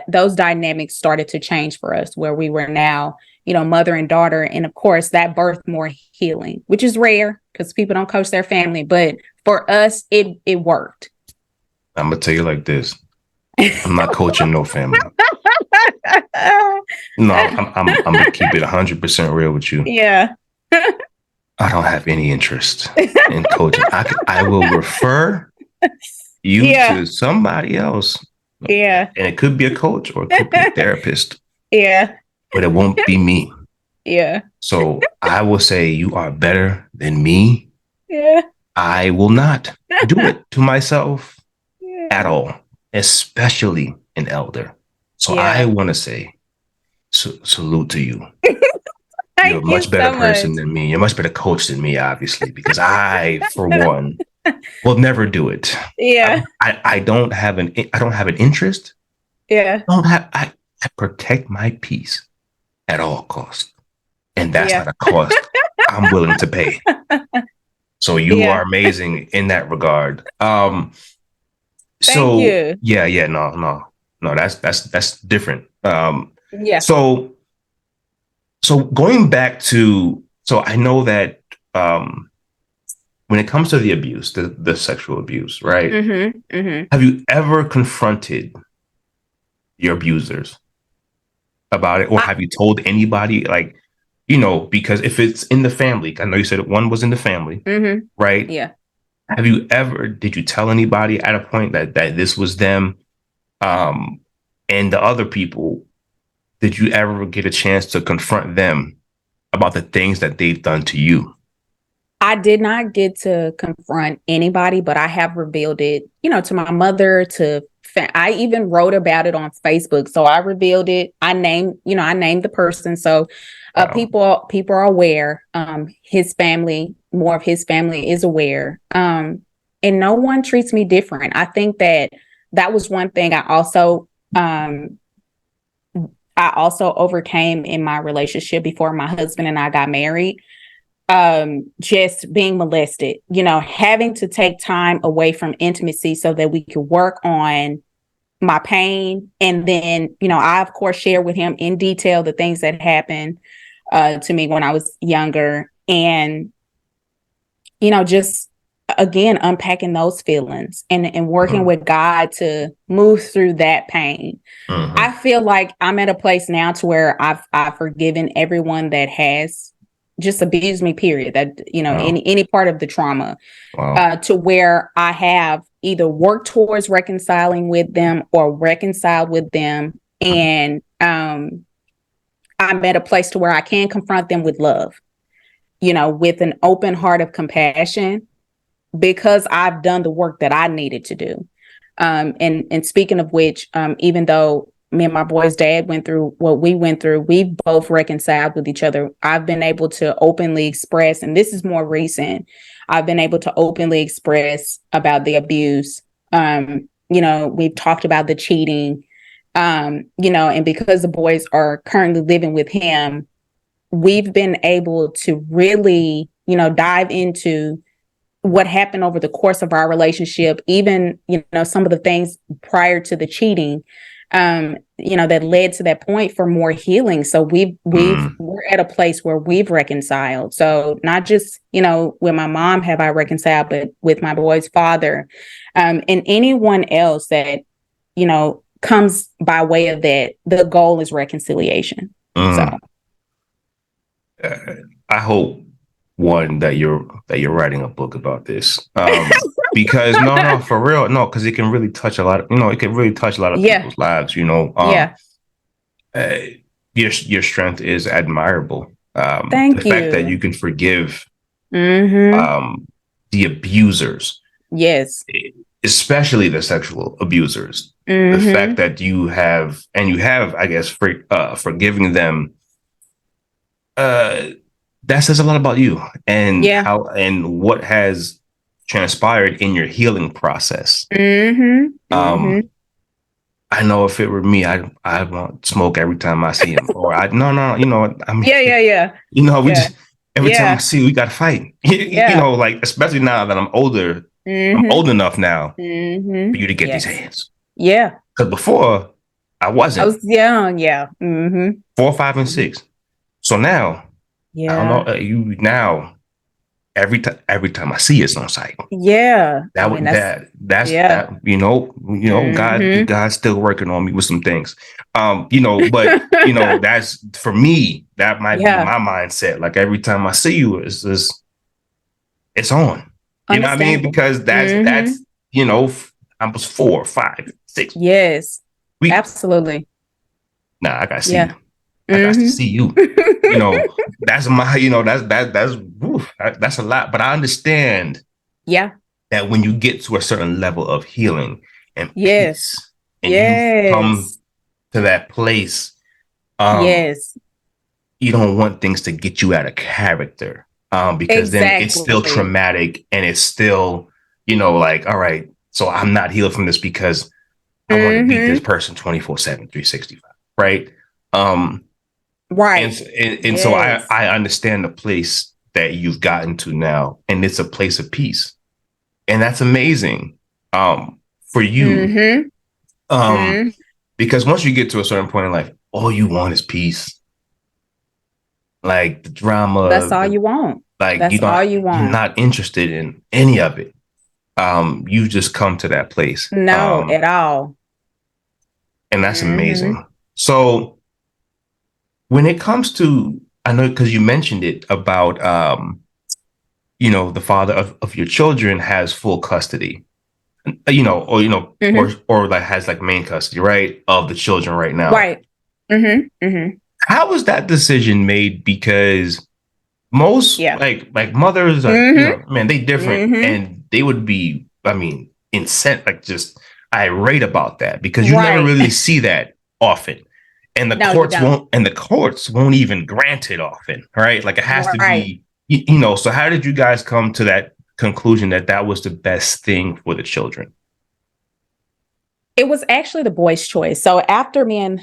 those dynamics started to change for us, where we were now, mother and daughter. And of course, that birthed more healing, which is rare because people don't coach their family. But for us, it worked. I'm going to tell you like this. I'm not coaching no family. No, I'm going to keep it 100% real with you. Yeah. I don't have any interest in coaching. I will refer you to somebody else. Yeah. And it could be a coach or it could be a therapist. Yeah. But it won't be me. Yeah. So I will say you are better than me. Yeah. I will not do it to myself at all, especially an elder. So I want to say salute to you. You're a much better person than me. You're a much better coach than me, obviously, because I, for one, will never do it. Yeah. I don't have an interest. Yeah. I protect my peace at all costs. And that's not a cost I'm willing to pay. So you are amazing in that regard. Thank you. No, that's different. Yeah. So going back to, I know that when it comes to the abuse, the sexual abuse, right? Have you ever confronted your abusers about it, or have you told anybody, like, because if it's in the family, I know you said one was in the family, right? Yeah. Did you tell anybody at a point that this was them? And the other people, did you ever get a chance to confront them about the things that they've done to you? I did not get to confront anybody, but I have revealed it, to my mother, I even wrote about it on Facebook. So I revealed it. I named the person. So people are aware. His family, more of his family is aware. And no one treats me different. I think that was one thing I also overcame in my relationship before my husband and I got married. Just being molested, having to take time away from intimacy so that we could work on my pain. And then, I, of course, share with him in detail the things that happened to me when I was younger. And, just, again, unpacking those feelings and working with God to move through that pain. I feel like I'm at a place now to where I've forgiven everyone that has just abused me, period, that, any part of the trauma, to where I have either worked towards reconciling with them or reconciled with them. And I'm at a place to where I can confront them with love, with an open heart of compassion, because I've done the work that I needed to do. And speaking of which, even though me and my boy's dad went through what we went through, we both reconciled with each other. I've been able to openly express, and this is more recent, I've been able to openly express about the abuse. We've talked about the cheating, and because the boys are currently living with him, we've been able to really, dive into what happened over the course of our relationship, even, some of the things prior to the cheating, that led to that point for more healing. So we're at a place where we've reconciled. So not just, with my mom have I reconciled, but with my boy's father, and anyone else that, comes by way of that. The goal is reconciliation. So I hope one that you're writing a book about this. Because no, for real, no, because it can really touch a lot of, it can really touch a lot of people's lives, Yeah. Your strength is admirable. Thank the you. fact that you can forgive Mm-hmm. the abusers, Yes. especially the sexual abusers. Mm-hmm. The fact that you have, I guess, forgiving them, that says a lot about you and how and what has transpired in your healing process. I know if it were me, I want smoke every time I see him. Or no, I mean, we just every time I see you, we got to fight. Like especially now that I'm older, I'm old enough now for you to get these hands. Yeah, because before I wasn't. I was young. Yeah. 4, 5, and 6. So now, I don't know. You now every time I see you, it's on site. Yeah, That's God's still working on me with some things. But that's for me, that might be my mindset. Like every time I see you, it's on. You know what I mean? Because that's I was 4, 5, 6. Yes. Absolutely. Nah, I gotta see you. I got to see you. That's my, that's a lot. But I understand. Yeah. That when you get to a certain level of healing and peace, and you come to that place, you don't want things to get you out of character, because then it's still traumatic and it's still, like, all right, so I'm not healed from this because I want to beat this person 24/7, 365, right? Right. And so I understand the place that you've gotten to now, and it's a place of peace. And that's amazing for you. Because once you get to a certain point in life, all you want is peace. Like the drama. That's all you want. Like that's all you want. You're not interested in any of it. You just come to that place. No, at all. And that's amazing. So when it comes to, I know because you mentioned it about the father of your children has full custody, or like has like main custody, right, of the children right now. Right. How was that decision made? Because most like mothers are, man, they different, and they would be, I mean, incensed, like just irate about that, because you never really see that often. And the courts won't even grant it often, right? Like it has to be, so how did you guys come to that conclusion that was the best thing for the children? It was actually the boy's choice. So after me and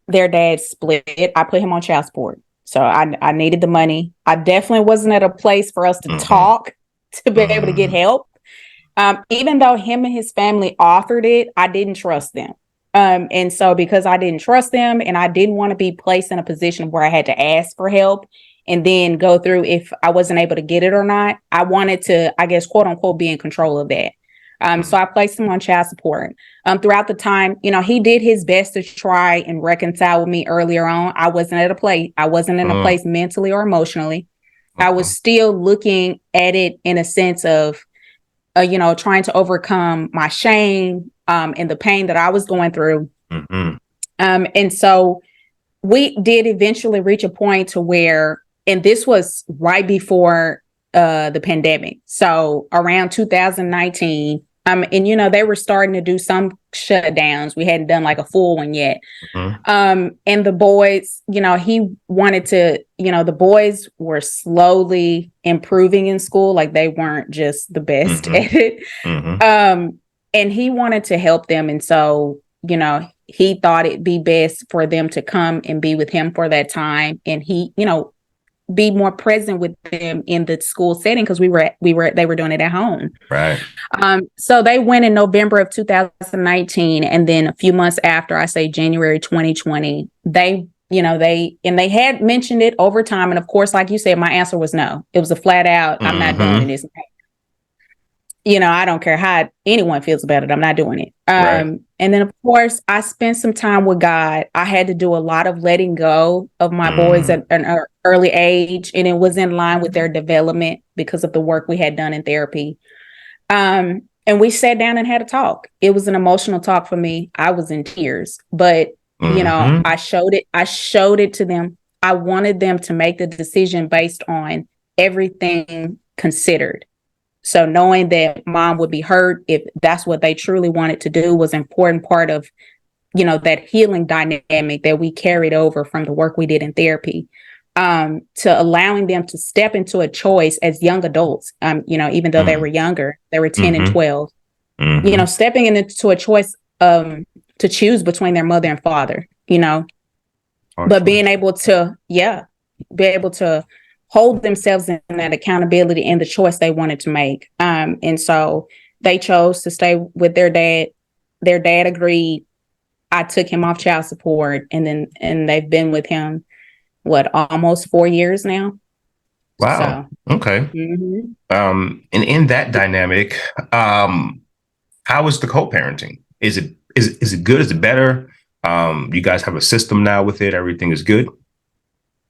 their dad split, I put him on child support. So I needed the money. I definitely wasn't at a place for us to talk to be able to get help. Even though him and his family offered it, I didn't trust them. And so because I didn't trust them and I didn't want to be placed in a position where I had to ask for help and then go through if I wasn't able to get it or not, I wanted to, I guess, quote unquote, be in control of that. So I placed him on child support. Throughout the time, he did his best to try and reconcile with me earlier on. I wasn't in a place mentally or emotionally. I was still looking at it in a sense of, trying to overcome my shame and the pain that I was going through. And so we did eventually reach a point to where, and this was right before the pandemic. So around 2019, and they were starting to do some shutdowns. We hadn't done like a full one yet. And the boys, he wanted to, the boys were slowly improving in school. Like they weren't just the best at it. And he wanted to help them. And so, he thought it'd be best for them to come and be with him for that time. And he, be more present with them in the school setting, because they were doing it at home. Right. So they went in November of 2019, and then a few months after, I say January 2020, they had mentioned it over time, and of course, like you said, my answer was no. It was a flat out, I'm not doing this. I don't care how anyone feels about it. I'm not doing it. Right. And then, of course, I spent some time with God. I had to do a lot of letting go of my boys Mm. at an early age, and it was in line with their development because of the work we had done in therapy. And we sat down and had a talk. It was an emotional talk for me. I was in tears, but Mm-hmm. I showed it. I showed it to them. I wanted them to make the decision based on everything considered. So knowing that mom would be hurt if that's what they truly wanted to do was an important part of, that healing dynamic that we carried over from the work we did in therapy, to allowing them to step into a choice as young adults, even though they were younger, they were 10 and Mm-hmm. 12, Mm-hmm. stepping into a choice to choose between their mother and father, Hard but being choice. able to, be able to hold themselves in that accountability and the choice they wanted to make. And so they chose to stay with their dad. Their dad agreed. I took him off child support, and they've been with him, almost 4 years now. Wow. So, Okay. mhm. And in that dynamic, how is the co-parenting? Is it good? Is it better? You guys have a system now with it. Everything is good.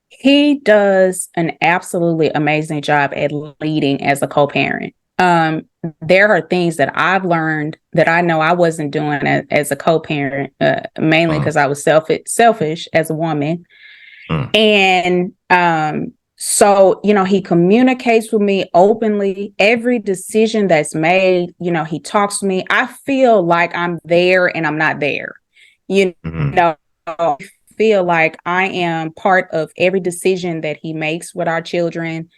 He does an absolutely amazing job at leading as a co-parent. There are things that I've learned that I know I wasn't doing as a co-parent, mainly Mm, because I was selfish as a woman. mm, And so, he communicates with me openly. Every decision that's made, he talks to me. I feel like I'm there and I'm not there. You mm, know, I feel like I am part of every decision that he makes with our children.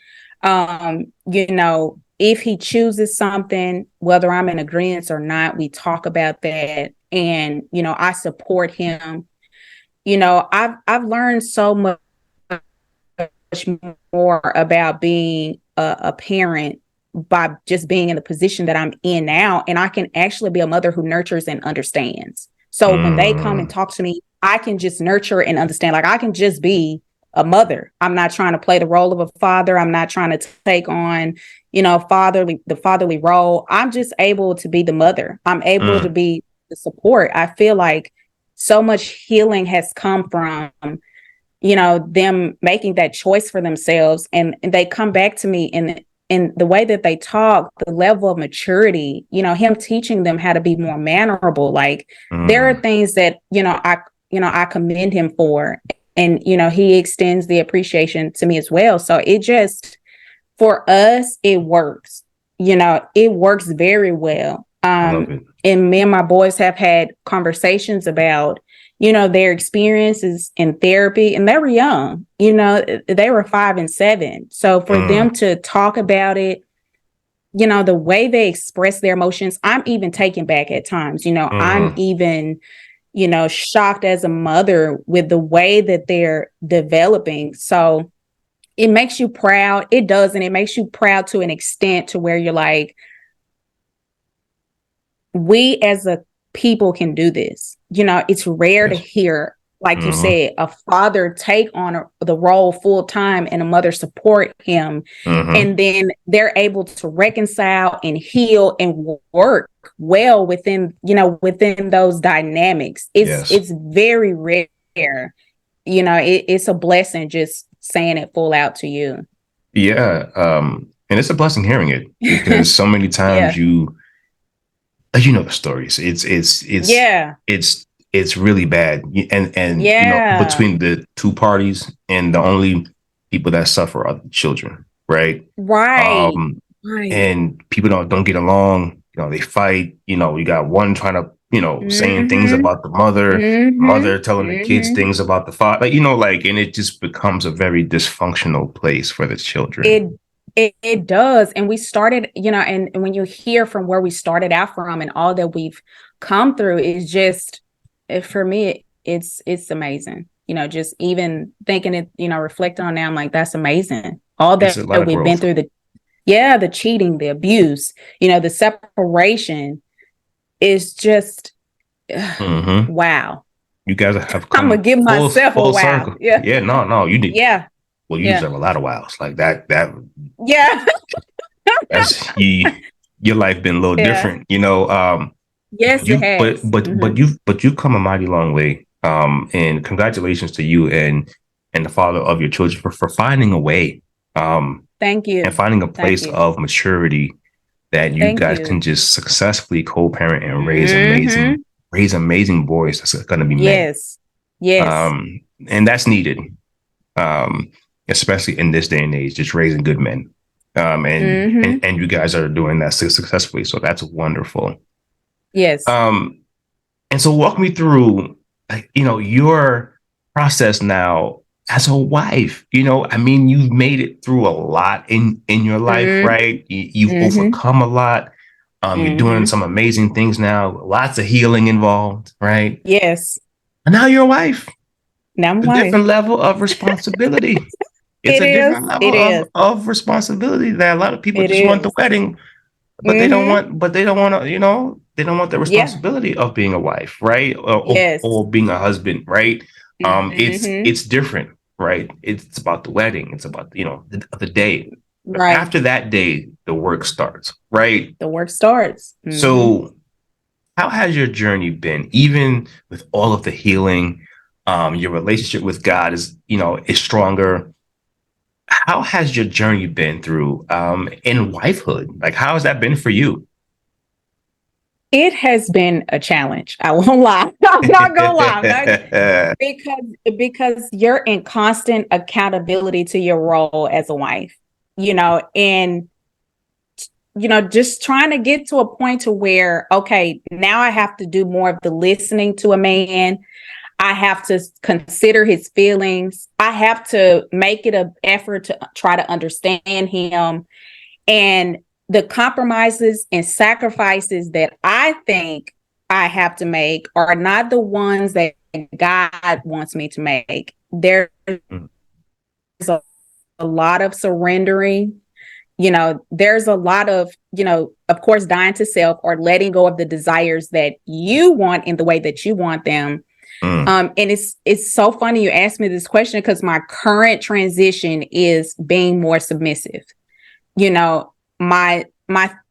If he chooses something, whether I'm in agreement or not, we talk about that. And, I support him. I've learned so much more about being a parent by just being in the position that I'm in now. And I can actually be a mother who nurtures and understands. So when they come and mm. talk to me, I can just nurture and understand. Like I can just be a mother. I'm not trying to play the role of a father. I'm not trying to take on, the fatherly role. I'm just able to be the mother. I'm able to Mm. be the support. I feel like so much healing has come from them making that choice for themselves, and they come back to me in the way that they talk, the level of maturity, him teaching them how to be more mannerable. Like there are Mm. things that I commend him for, and he extends the appreciation to me as well. So it just, for us, it works. It works very well. I love it. And me and my boys have had conversations about, their experiences in therapy, and they were young, they were 5 and 7. So for them Mm. to talk about it, the way they express their emotions, I'm even taken back at times. I'm Mm. even, shocked as a mother with the way that they're developing. So it makes you proud. It does. And it makes you proud to an extent to where you're like, we as a people can do this. It's rare to Yes. hear, like you Mm-hmm. said, a father take on the role full time and a mother support him. Mm-hmm. And then they're able to reconcile and heal and work well within those dynamics. It's Yes. it's very rare. It's a blessing just saying it full out to you. Yeah. And it's a blessing hearing it because so many times Yeah. you know the stories. Yeah. It's really bad. And Yeah. between the two parties, and the only people that suffer are the children, right? Right. Um, Right. and people don't get along. They fight. You got one trying to, saying things Mhm. about the mother, Mhm. mother telling the kids Mhm. things about the father. And it just becomes a very dysfunctional place for the children. It it does. And we started, and when you hear from where we started out from and all that we've come through, is just, for me, it's amazing. Just even thinking it, reflecting on now, I'm like, that's amazing. All It's that a lot of we've been growth. through, the cheating, the abuse, the separation is just Hmm. wow. You guys have I'm gonna come give myself a full wow. circle. Yeah. Yeah, no, you need. Yeah. Well, you Yeah. deserve a lot of wows like that. Yeah. That's you. your life been a little Yeah. different, you know. Yes, it has. You've come a mighty long way. And congratulations to you and the father of your children for finding a way, Thank and you. finding a Thank place you. of maturity that you Thank guys can you. just successfully co-parent and Hmm. raise amazing boys that's going to be men. Yes. Yes. And that's needed, um, especially in this day and age, just raising good men. Hmm. And you guys are doing that successfully, so that's wonderful. Yes. Um, and so walk me through, you know, your process now as a wife. You know, I mean, you've made it through a lot in your life, Hmm. right? You've Hmm. overcome a lot. You're doing Hmm. some amazing things now. Lots of healing involved, right? Yes. And now you're a wife. Now I'm A wife. different level of responsibility. It's It a is. different It level is. of responsibility that a lot of people It just want the is. wedding, Hmm. but they don't want to, you know, they don't want the Yeah. responsibility of being a wife, right? Yes. Or being a husband, right? Hmm. It's different, right? It's about the wedding. It's about, you know, the day. But Right. after that day, the work starts, right? The work starts. Hmm. So how has your journey been, even with all of the healing? Your relationship with God is, you know, is stronger. How has your journey been through in wifehood? Like, how has that been for you? It has been a challenge. I won't lie. I'm not gonna lie. Because you're in constant accountability to your role as a wife, and just trying to get to a point to where, okay, now I have to do more of the listening to a man. I have to consider his feelings. I have to make it an effort to try to understand him. And the compromises and sacrifices that I think I have to make are not the ones that God wants me to make. There's a lot of surrendering. There's a lot of course, dying to self or letting go of the desires that you want in the way that you want them. Mm. And it's so funny you asked me this question because my current transition is being more submissive. My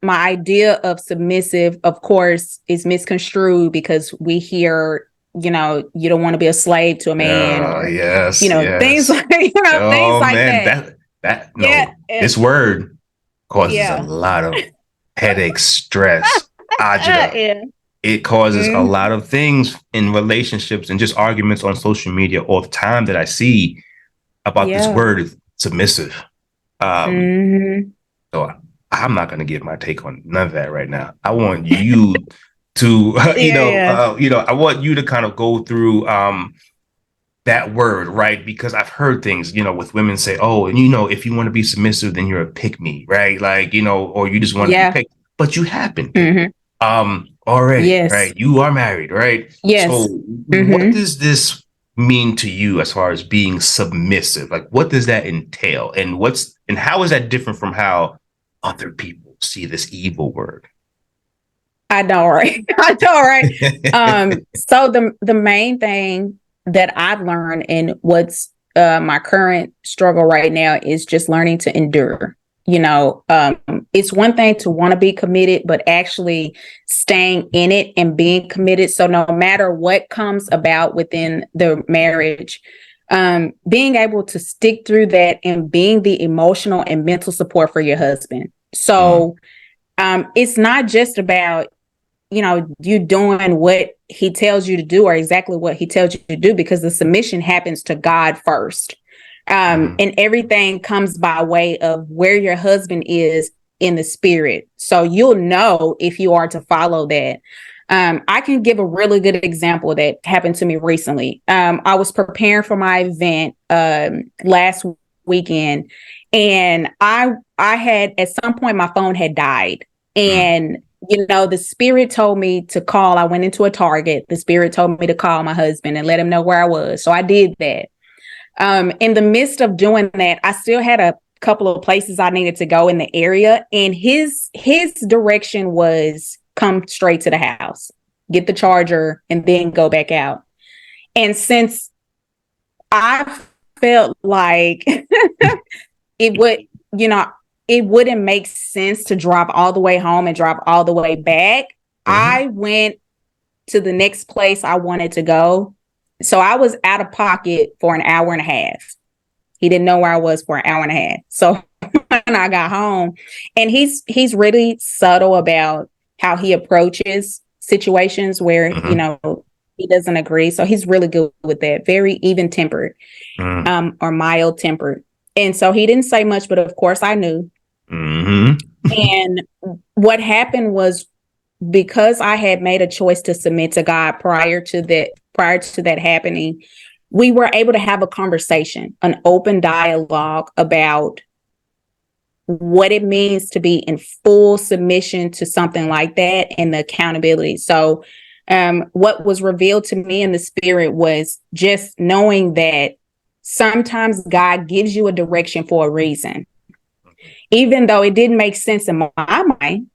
idea of submissive, of course, is misconstrued because we hear, you don't want to be a slave to a man, or Yes, things yes. like things Oh like man, that. that Yeah, no, this word causes a yeah, lot of headache, stress, agita. yeah. It causes a Mm, lot of things in relationships and just arguments on social media all the time that I see about this yeah. word submissive. Um, Hmm. so I'm not going to give my take on none of that right now. I want you to, Yeah, yeah, I want you to kind of go through that word, right? Because I've heard things, you know, with women say, oh, and if you want to be submissive, then you're a pick me, right? Like, or you just want to be yeah. picked, but you have been picked Hmm. already, Yes, right? You are married, right? So yes. what Hmm. does this mean to you as far as being submissive? Like, what does that entail? And how is that different from how other people see this evil word? I know, right? I know, right? So the main thing that I've learned and what's my current struggle right now is just learning to endure. It's one thing to want to be committed, but actually staying in it and being committed. So no matter what comes about within the marriage, being able to stick through that and being the emotional and mental support for your husband. Mm, So it's not just about you doing what he tells you to do or exactly what he tells you to do, because the submission happens to God first. mhm. And everything comes by way of where your husband is in the spirit. So you'll know if you are to follow that. I can give a really good example that happened to me recently. I was preparing for my event last weekend, and I had at some point my phone had died, Mm. and the spirit told me to call. I went into a Target. The spirit told me to call my husband and let him know where I was. So I did that. In the midst of doing that, I still had a couple of places I needed to go in the area. And his direction was come straight to the house, get the charger, and then go back out. And since I felt like it would, you know, it wouldn't make sense to drop all the way home and drop all the way back. I went to the next place I wanted to go. So I was out of pocket for an hour and a half. He didn't know where I was for an hour and a half. So when I got home, and he's really subtle about how he approaches situations where, you know, he doesn't agree. So he's really good with that. Very even tempered, or mild tempered. And so he didn't say much, but of course I knew. And what happened was, because I had made a choice to submit to God prior to that happening, we were able to have a conversation, an open dialogue about what it means to be in full submission to something like that, and the accountability. So what was revealed to me in the spirit was just knowing that sometimes God gives you a direction for a reason. Even though it didn't make sense in my mind,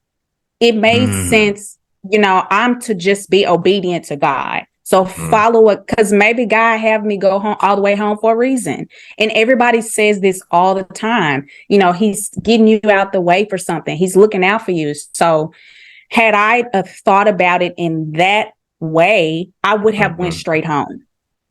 it made sense, you know, I'm to just be obedient to God. So follow it, because maybe God have me go home all the way home for a reason. And everybody says this all the time. You know, he's getting you out the way for something. He's looking out for you. So had I thought about it in that way, I would have went straight home.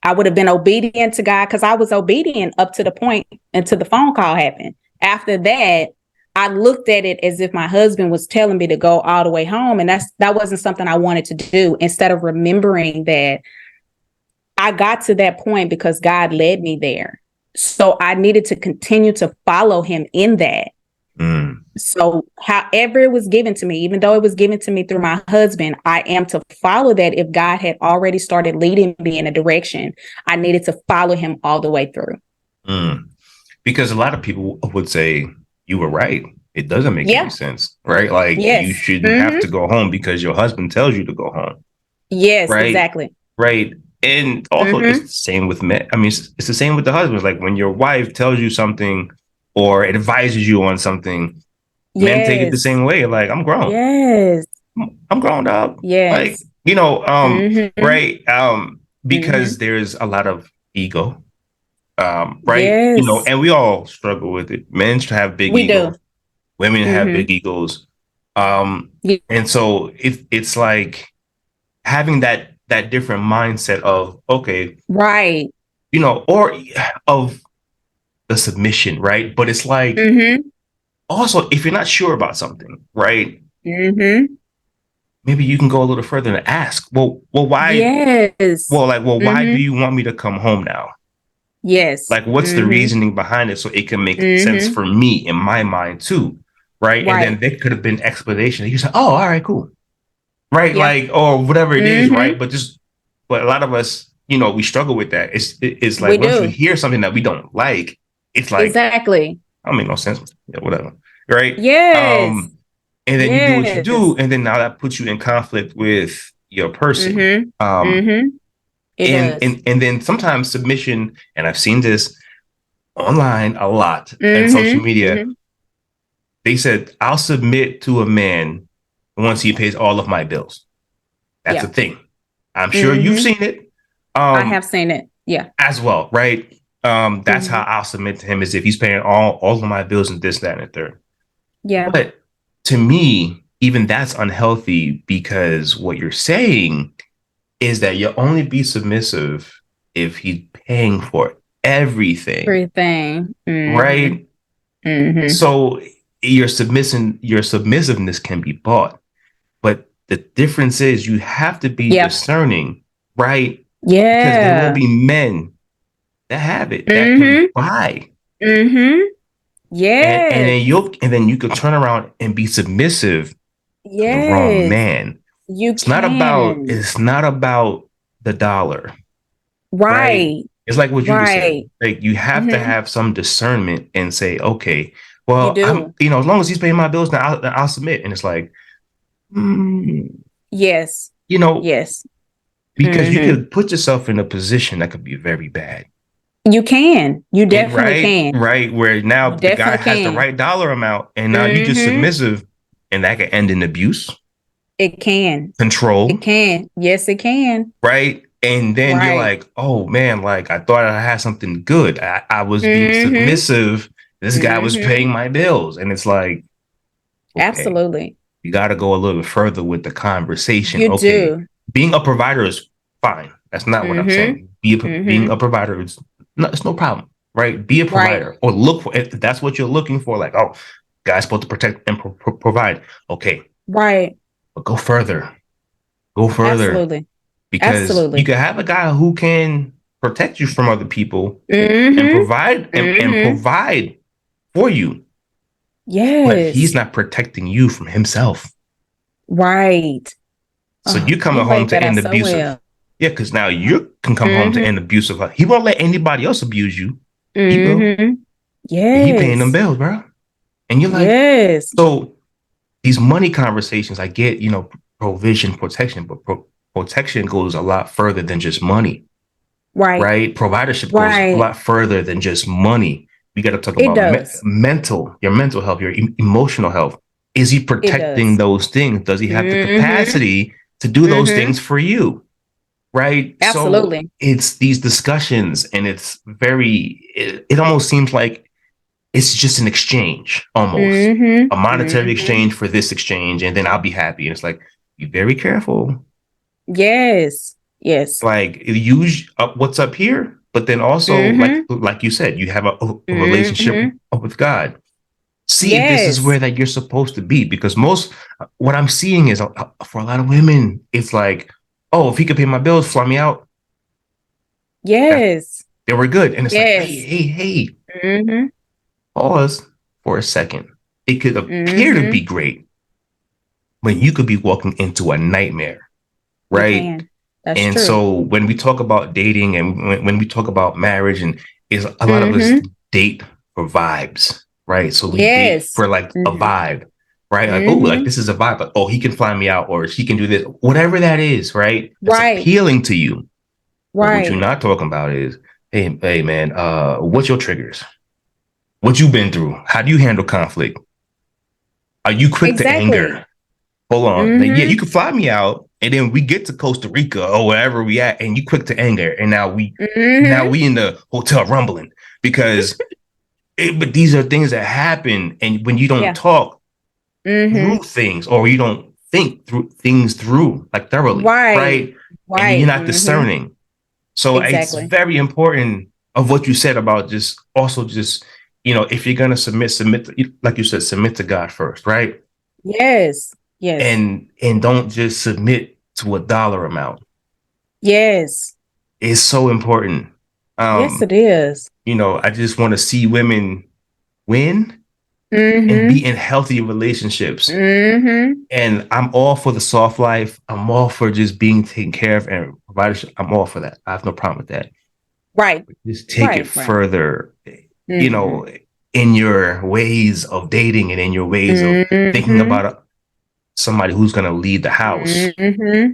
I would have been obedient to God, because I was obedient up to the point until the phone call happened. After that, I looked at it as if my husband was telling me to go all the way home. And that wasn't something I wanted to do. Instead of remembering that I got to that point because God led me there. So I needed to continue to follow him in that. So however it was given to me, even though it was given to me through my husband, I am to follow that. If God had already started leading me in a direction, I needed to follow him all the way through. Because a lot of people would say, you were right. It doesn't make any sense, right? Like you shouldn't have to go home because your husband tells you to go home. Yes, right? Exactly. Right. And also it's the same with men. I mean, it's the same with the husbands. Like when your wife tells you something or advises you on something, men take it the same way. Like, I'm grown. Yes. I'm grown up. Yes. Like, you know, right. Because there's a lot of ego. Right. Yes. You know, and we all struggle with it. Men have big egos. Women have big egos. And so it's like having that different mindset of, okay, right. You know, or of the submission, right? But it's like, also, if you're not sure about something, right? Maybe you can go a little further and ask, well, why? Yes. Why do you want me to come home now? Yes. Like, what's the reasoning behind it, so it can make sense for me in my mind too, right? And then there could have been explanation. You say, oh, all right, cool, right? Like, or whatever it is, right? But a lot of us, you know, we struggle with that. It's like once you hear something that we don't like, it's like, exactly, I don't make no sense. Yeah, whatever, right? Yes. And then you do what you do, and then now that puts you in conflict with your person. And then sometimes submission, and I've seen this online a lot and social media. They said, I'll submit to a man once he pays all of my bills. That's a thing. I'm sure you've seen it. I have seen it. Yeah. As well, right? That's how I'll submit to him, is if he's paying all of my bills and this, that, and the third. Yeah. But to me, even that's unhealthy, because what you're saying is that you'll only be submissive if he's paying for everything. Right? So your submissiveness can be bought. But the difference is you have to be discerning, right? Yeah. Because there will be men that have it, that can buy. Yeah. And then you could turn around and be submissive to the wrong man. It's not about the dollar. Right. It's like what you just said. Like, you have to have some discernment and say, okay, well, as long as he's paying my bills, now I'll submit. And it's like, yes. Yes. Because you could put yourself in a position that could be very bad. You can. You definitely can. Right. Where now the guy has the right dollar amount, and now you're just submissive, and that can end in abuse. It can. Control. It can. Yes, it can. Right. And then you're like, oh man, like I thought I had something good. I was being submissive. This guy was paying my bills. And it's like, okay, Absolutely. you got to go a little bit further with the conversation. You Okay, do. being a provider is fine. That's not what I'm saying. Being a provider is it's no problem, right? Be a Right. provider or look for if that's what you're looking for. Like, oh, guy's supposed to protect and provide. Okay, Right. but go further. Go further Absolutely. because you Absolutely. can have a guy who can protect you from other people and Mm-hmm. provide and Mm-hmm. provide for you, but he's Yes. not protecting you from himself. Right. So Oh, you you coming home laid to that out end so abusive. well. Yeah, because now you can come home to Mm-hmm. end abusive. He won't let anybody else abuse you. He will. Mm-hmm. He paying them Yes. bills, bro. And you're like, Yes. so these money conversations, I get, provision, protection, but protection goes a lot further than just money, Right. right? Providership goes a Right. lot further than just money. We got to talk It about does. your mental health, your emotional health. Is he It protecting does. those things? Does he have the Mm-hmm. capacity to do those Mm-hmm. things for you? Right. So Absolutely. it's these discussions, and it almost seems like it's just an exchange, almost Mm-hmm. a monetary Mm-hmm. exchange for this exchange, and then I'll be happy. And it's like, be very careful. Yes. Yes. Like, use up what's up here, but then also, Mm-hmm. like you said, you have a relationship Mm-hmm. with God. See if this is Yes. where that you're supposed to be, because what I'm seeing is for a lot of women, it's like, oh, if he could pay my bills, fly me out, that Yes. they were good. And it's like, hey, Yes. hey, hey, Mm-hmm. pause for a second. It could appear to be Mm-hmm. great, but you could be walking into a nightmare, You right? can. That's And true. so when we talk about dating and when we talk about marriage, and is a lot of us Mm-hmm. date for vibes, right? So we date Yes. for like a Mm-hmm. vibe, right? Like, oh, like Mm-hmm. this is a vibe. Like, oh, he can fly me out, or she can do this, whatever that is, right? That's Right. appealing to you. But what you're Right. not talking about is, hey, man, what's your triggers? What you been through? How do you handle conflict? Are you quick to Exactly. anger? Hold on. Now, yeah, Mm-hmm. you can fly me out, and then we get to Costa Rica or wherever we at, and you quick to anger, and now Mm-hmm. we in the hotel rumbling because but these are things that happen, and when you don't Yeah. talk through Mm-hmm. things, or you don't think through things through like thoroughly, Right. right? And you're Right. not Mm-hmm. discerning. So it's Exactly. very important of what you said about just if you're gonna submit to, like you said, submit to God first, right? Yes. Yes. And don't just submit to a dollar amount. Yes. It's so important. Yes, it um is. I just want to see women win and be Mm-hmm. in healthy relationships. Mm-hmm. And I'm all for the soft life. I'm all for just being taken care of and provided. I'm all for that. I have no problem with that. Right. Just take it Right. Right. further, you Mm-hmm. know, in your ways of dating and in your ways of thinking Mm-hmm. about somebody who's going to lead the house. Mm-hmm.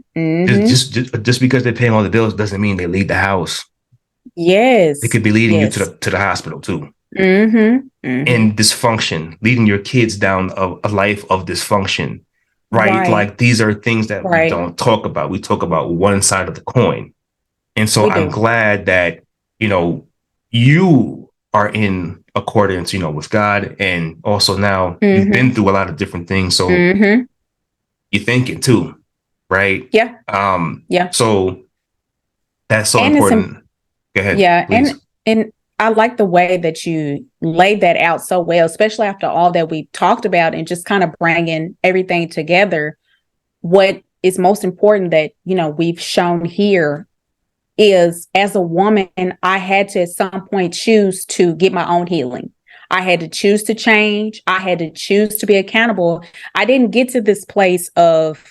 Just, Mm-hmm. just, just, just because they're paying all the bills doesn't mean they lead the house. They Yes. could be leading you to Yes. the hospital too. Mm-hmm. Mm-hmm. And dysfunction, leading your kids down a life of dysfunction, right? Right. Like these are things that we Right. don't talk about. We talk about one side of the coin. And so We I'm do. glad that, you know, you are in accordance, with God. And also now you've Mm-hmm. been through a lot of different things. So Mm-hmm. you're thinking too, right? Yeah. Um, Yeah. so that's so And it's important. Go ahead, yeah, please. and I like the way that you laid that out so well, especially after all that we talked about and just kind of bringing everything together. What is most important that, we've shown here is as a woman, I had to at some point choose to get my own healing. I had to choose to change. I had to choose to be accountable. I didn't get to this place of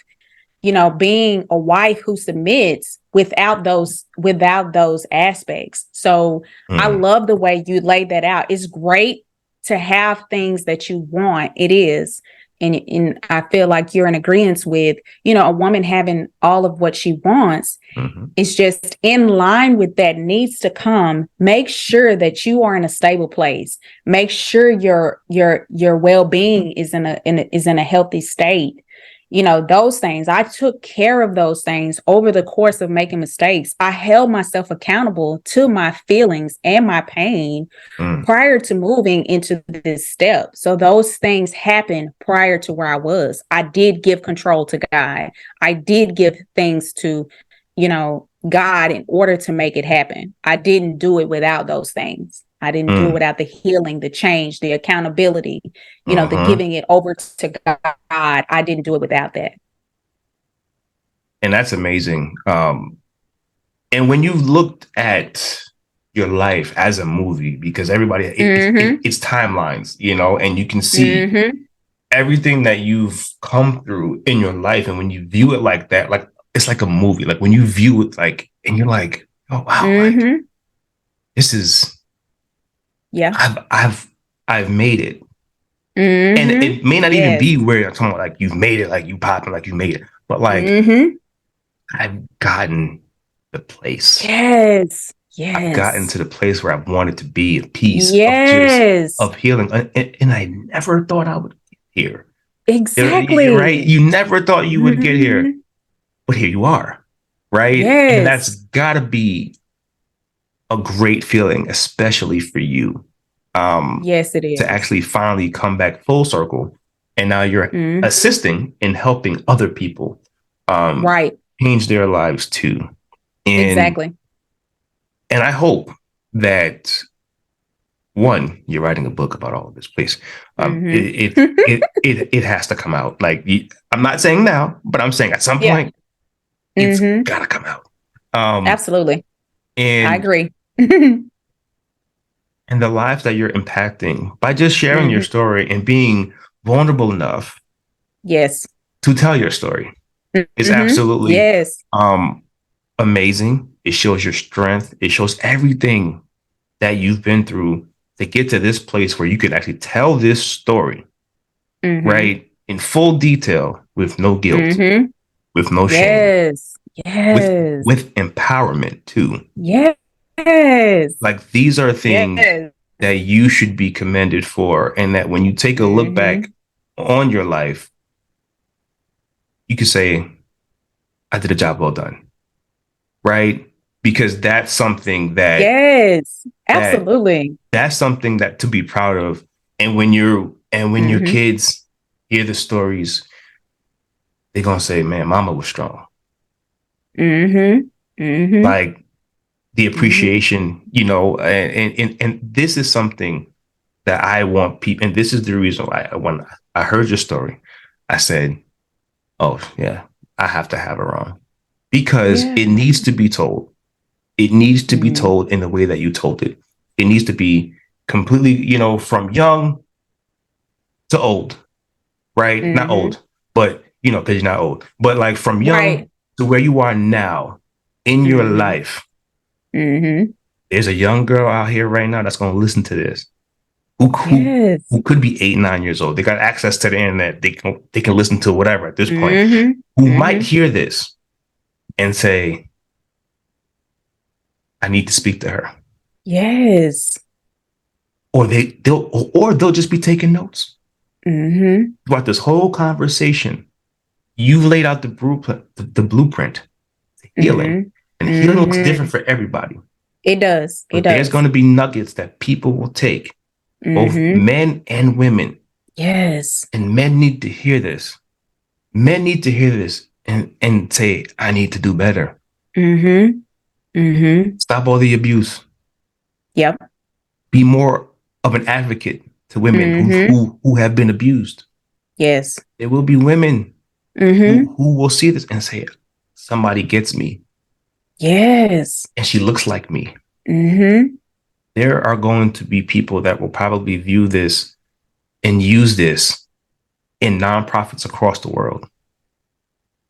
being a wife who submits without those aspects. So I Mm, love the way you laid that out. It's great to have things that you want. It is. And I feel like you're in agreement with, a woman having all of what she wants. mhm, It's just in line with that needs to come. Make sure that you are in a stable place. Make sure your well-being is in a healthy state. those things. I took care of those things over the course of making mistakes. I held myself accountable to my feelings and my pain prior to moving into this step. So those things happened prior to where I was. I did give control to God. I did give things to, God in order to make it happen. I didn't do it without those things. I didn't do it without the healing, the change, the accountability, the giving it over to God. I didn't do it without that. And that's amazing. And when you looked at your life as a movie, because everybody, it's timelines, and you can see everything that you've come through in your life. And when you view it like that, like it's like a movie, like when you view it like, and you're like, oh, wow, like, this is, I've made it. And it may not even be where I'm talking about, like you've made it, like you popping, like you made it, but like I've gotten the place. Yes. I've gotten to the place where I've wanted to be, a piece of healing. And I never thought I would get here. Exactly. Right? You never thought you would get here. But here you are. Right? Yes. And that's gotta be a great feeling, especially for you. Yes, it is. To actually finally come back full circle. And now you're assisting in helping other people change their lives too. Exactly. And I hope that, one, you're writing a book about all of this, please. It has to come out. Like, I'm not saying now, but I'm saying at some point, it's gotta come out. Absolutely. And I agree. And the lives that you're impacting by just sharing your story and being vulnerable enough to tell your story is absolutely amazing. It shows your strength. It shows everything that you've been through to get to this place where you could actually tell this story, right? In full detail, with no guilt, with no shame, with empowerment too. Like, these are things that you should be commended for. And that when you take a look back on your life, you could say, I did a job well done. Right? Because that's something that absolutely. That's something that to be proud of. And when your kids hear the stories, they're gonna say, man, mama was strong. Like, the appreciation, and this is something that I want people, and this is the reason why when I heard your story, I said, oh yeah, I have to have her on, because it needs to be told. It needs to be told in the way that you told it. It needs to be completely, from young to old, right? Not old, but, because you're not old, but like from young to where you are now in your life. There's a young girl out here right now that's going to listen to this who could be 8, 9 years old. They got access to the internet. They can listen to whatever at this point, who might hear this and say, I need to speak to her. Or they'll just be taking notes. Throughout this whole conversation, you've laid out the blueprint, the healing. And healing looks different for everybody. It does. There's going to be nuggets that people will take, both men and women. And men need to hear this. Men need to hear this and say, I need to do better. Stop all the abuse. Be more of an advocate to women who have been abused. There will be women who will see this and say, somebody gets me. And she looks like me. There are going to be people that will probably view this and use this in nonprofits across the world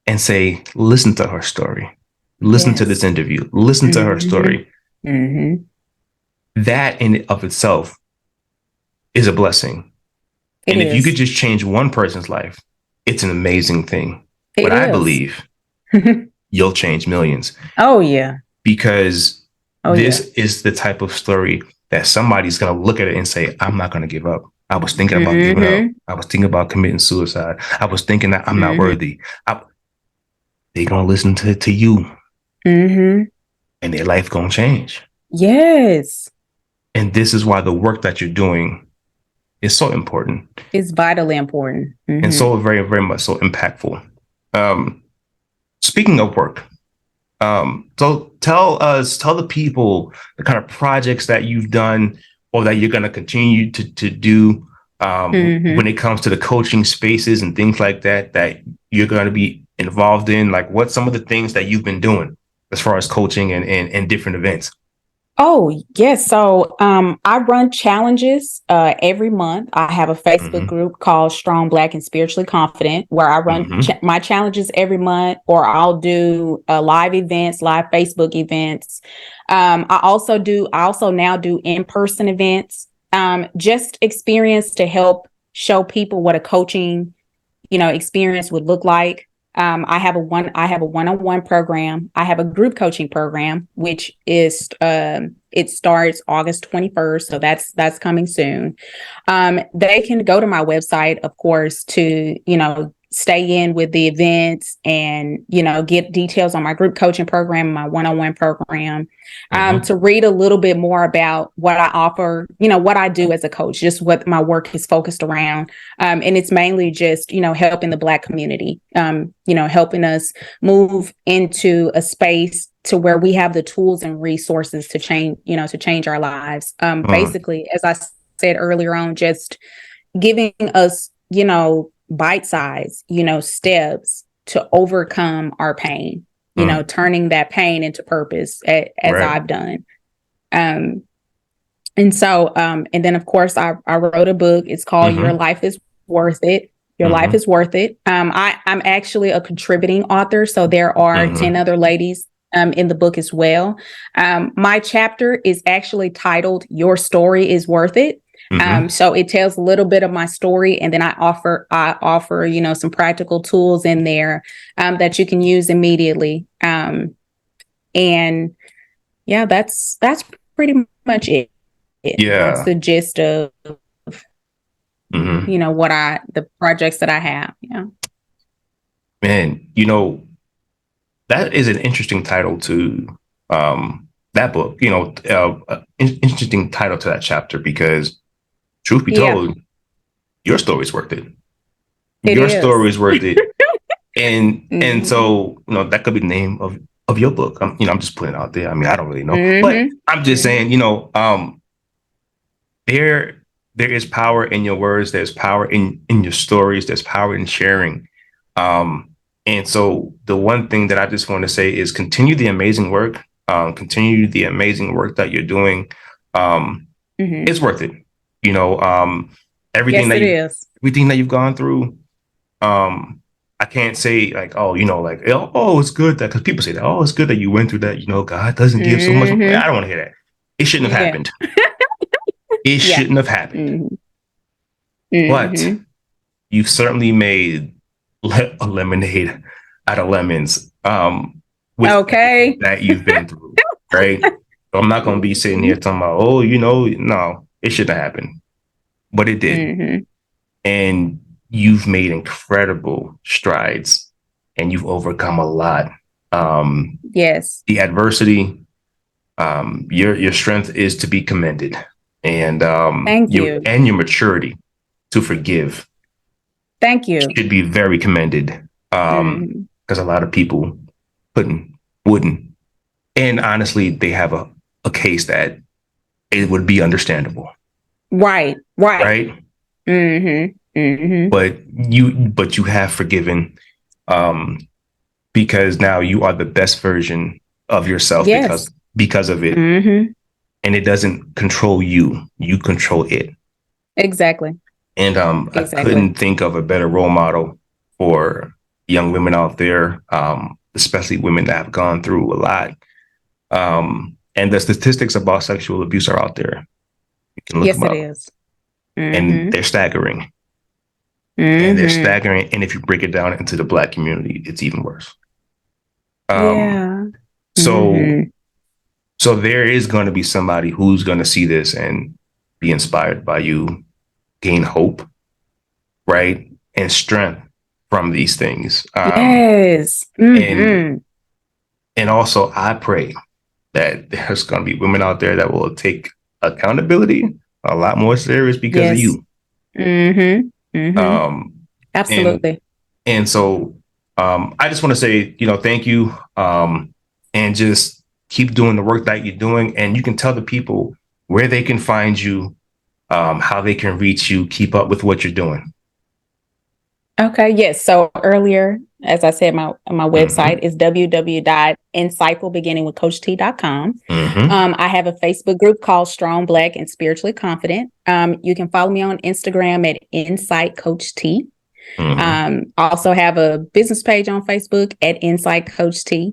and say, listen to her story. Listen to this interview. Listen to her story. That in of itself is a blessing. And if you could just change one person's life, it's an amazing thing. But I believe you'll change millions. Because this is the type of story that somebody's going to look at it and say, I'm not going to give up. I was thinking about giving up. I was thinking about committing suicide. I was thinking that I'm not worthy. They gonna listen to you, and their life gonna change. Yes. And this is why the work that you're doing is so important. It's vitally important. And so very, very much so impactful. Speaking of work, so tell the people the kind of projects that you've done or that you're going to continue to do when it comes to the coaching spaces and things like that, that you're going to be involved in. Like, what's some of the things that you've been doing as far as coaching and different events? Oh, yes. So I run challenges every month. I have a Facebook group called Strong, Black, and Spiritually Confident, where I run my challenges every month, or I'll do live events, live Facebook events. I also now do in-person events, just experience to help show people what a coaching, experience would look like. I have a one-on-one program. I have a group coaching program, which is it starts August 21st. So that's coming soon. They can go to my website, of course, to, stay in with the events and, get details on my group coaching program, my one-on-one program, to read a little bit more about what I offer, what I do as a coach, just what my work is focused around. And it's mainly just, helping the Black community, helping us move into a space to where we have the tools and resources to change our lives. Basically, as I said earlier on, just giving us, bite size, steps to overcome our pain, turning that pain into purpose as I've done. And then of course I wrote a book. It's called Your Life is Worth It. Your life is worth it. I'm actually a contributing author. So there are 10 other ladies in the book as well. My chapter is actually titled Your Story is Worth It. So it tells a little bit of my story, and then I offer, some practical tools in there that you can use immediately. And yeah, that's pretty much it. Yeah. That's the gist of, the projects that I have. Yeah. Man, that is an interesting title to that book, interesting title to that chapter, because truth be told, your story is worth it. Your story is worth it. And so, that could be the name of your book. I'm just putting it out there. I mean, I don't really know, but I'm just saying, there is power in your words. There's power in your stories. There's power in sharing. And so the one thing that I just want to say is continue the amazing work. Continue the amazing work that you're doing. It's worth it. Everything everything that you've gone through. I can't say like, it's good that, because people say that, it's good that you went through that. God doesn't give so much. I don't want to hear that. It shouldn't have happened. It shouldn't have happened. But you've certainly made a lemonade out of lemons. With that you've been through, right? So I'm not going to be sitting here talking about, no, it shouldn't have happened, but it did. And you've made incredible strides, and you've overcome a lot. Yes. The adversity, your strength is to be commended, and thank you. And your maturity to forgive. Thank you. Should be very commended, because a lot of people wouldn't. And honestly, they have a case that it would be understandable. Right. But you have forgiven, because now you are the best version of yourself, because of it. And it doesn't control you. You control it. Exactly. And I couldn't think of a better role model for young women out there, especially women that have gone through a lot. And the statistics about sexual abuse are out there. You can look them up. Yes, it is. And they're staggering. And they're staggering. And if you break it down into the Black community, it's even worse. So there is going to be somebody who's going to see this and be inspired by you gain hope, right, and strength from these things. Yes. And also, I pray that there's going to be women out there that will take accountability a lot more serious because of Yes. you. Um, and Absolutely. and so I just want to say, thank you, and just keep doing the work that you're doing. And you can tell the people where they can find you, how they can reach you, keep up with what you're doing. Okay. Yes. So earlier, as I said, my website is www.insightfulbeginningwithcoacht.com. I have a Facebook group called Strong Black and Spiritually Confident. You can follow me on Instagram at Insight Coach T. Also have a business page on Facebook at Insight Coach T.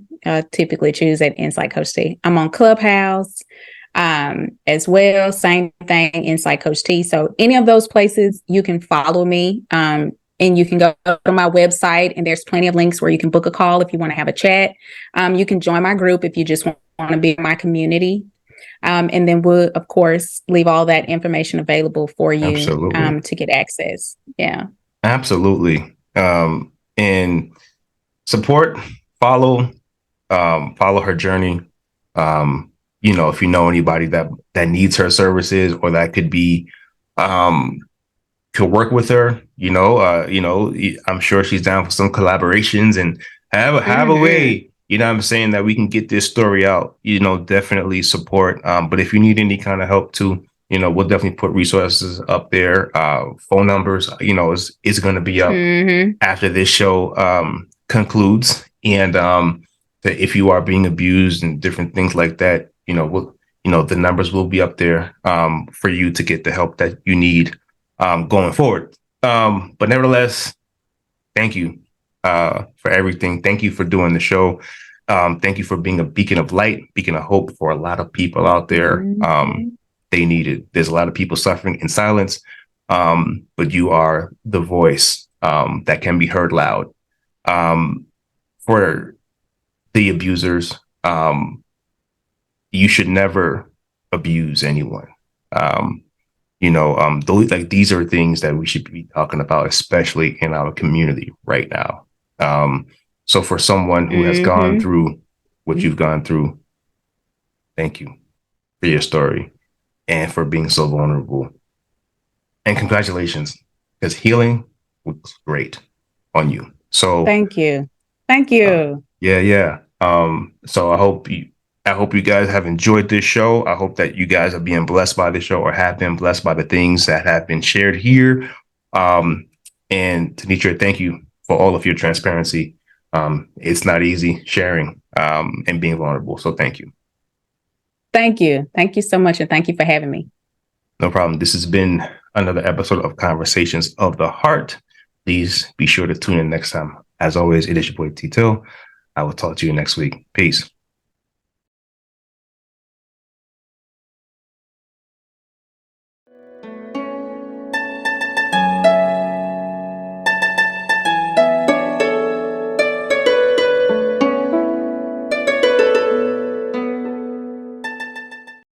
Typically choose at Insight Coach T. I'm on Clubhouse as well. Same thing, Insight Coach T. So any of those places you can follow me. And you can go to my website, and there's plenty of links where you can book a call if you want to have a chat. You can join my group if you just want to be in my community. And then we'll, of course, leave all that information available for you to get access. Yeah. Absolutely. And support, follow her journey. If you know anybody that needs her services or that could be, could work with her, I'm sure she's down for some collaborations and have a way, what I'm saying, that we can get this story out, definitely support. But if you need any kind of help too, we'll definitely put resources up there. Phone numbers, is going to be up after this show concludes. And that if you are being abused and different things like that, the numbers will be up there for you to get the help that you need going forward. But nevertheless, thank you for everything. Thank you for doing the show. Thank you for being a beacon of light, beacon of hope for a lot of people out there. They need it. There's a lot of people suffering in silence, but you are the voice that can be heard loud. For the abusers, you should never abuse anyone. These are things that we should be talking about, especially in our community right now. So for someone who has gone through what you've gone through, thank you for your story and for being so vulnerable. And congratulations, because healing looks great on you. So thank you. Thank you. Yeah. So I hope you guys have enjoyed this show. I hope that you guys are being blessed by the show or have been blessed by the things that have been shared here. And Tynitria, thank you for all of your transparency. It's not easy sharing and being vulnerable. So thank you. Thank you. Thank you so much. And thank you for having me. No problem. This has been another episode of Conversations of the Heart. Please be sure to tune in next time. As always, it is your boy Tito. I will talk to you next week. Peace.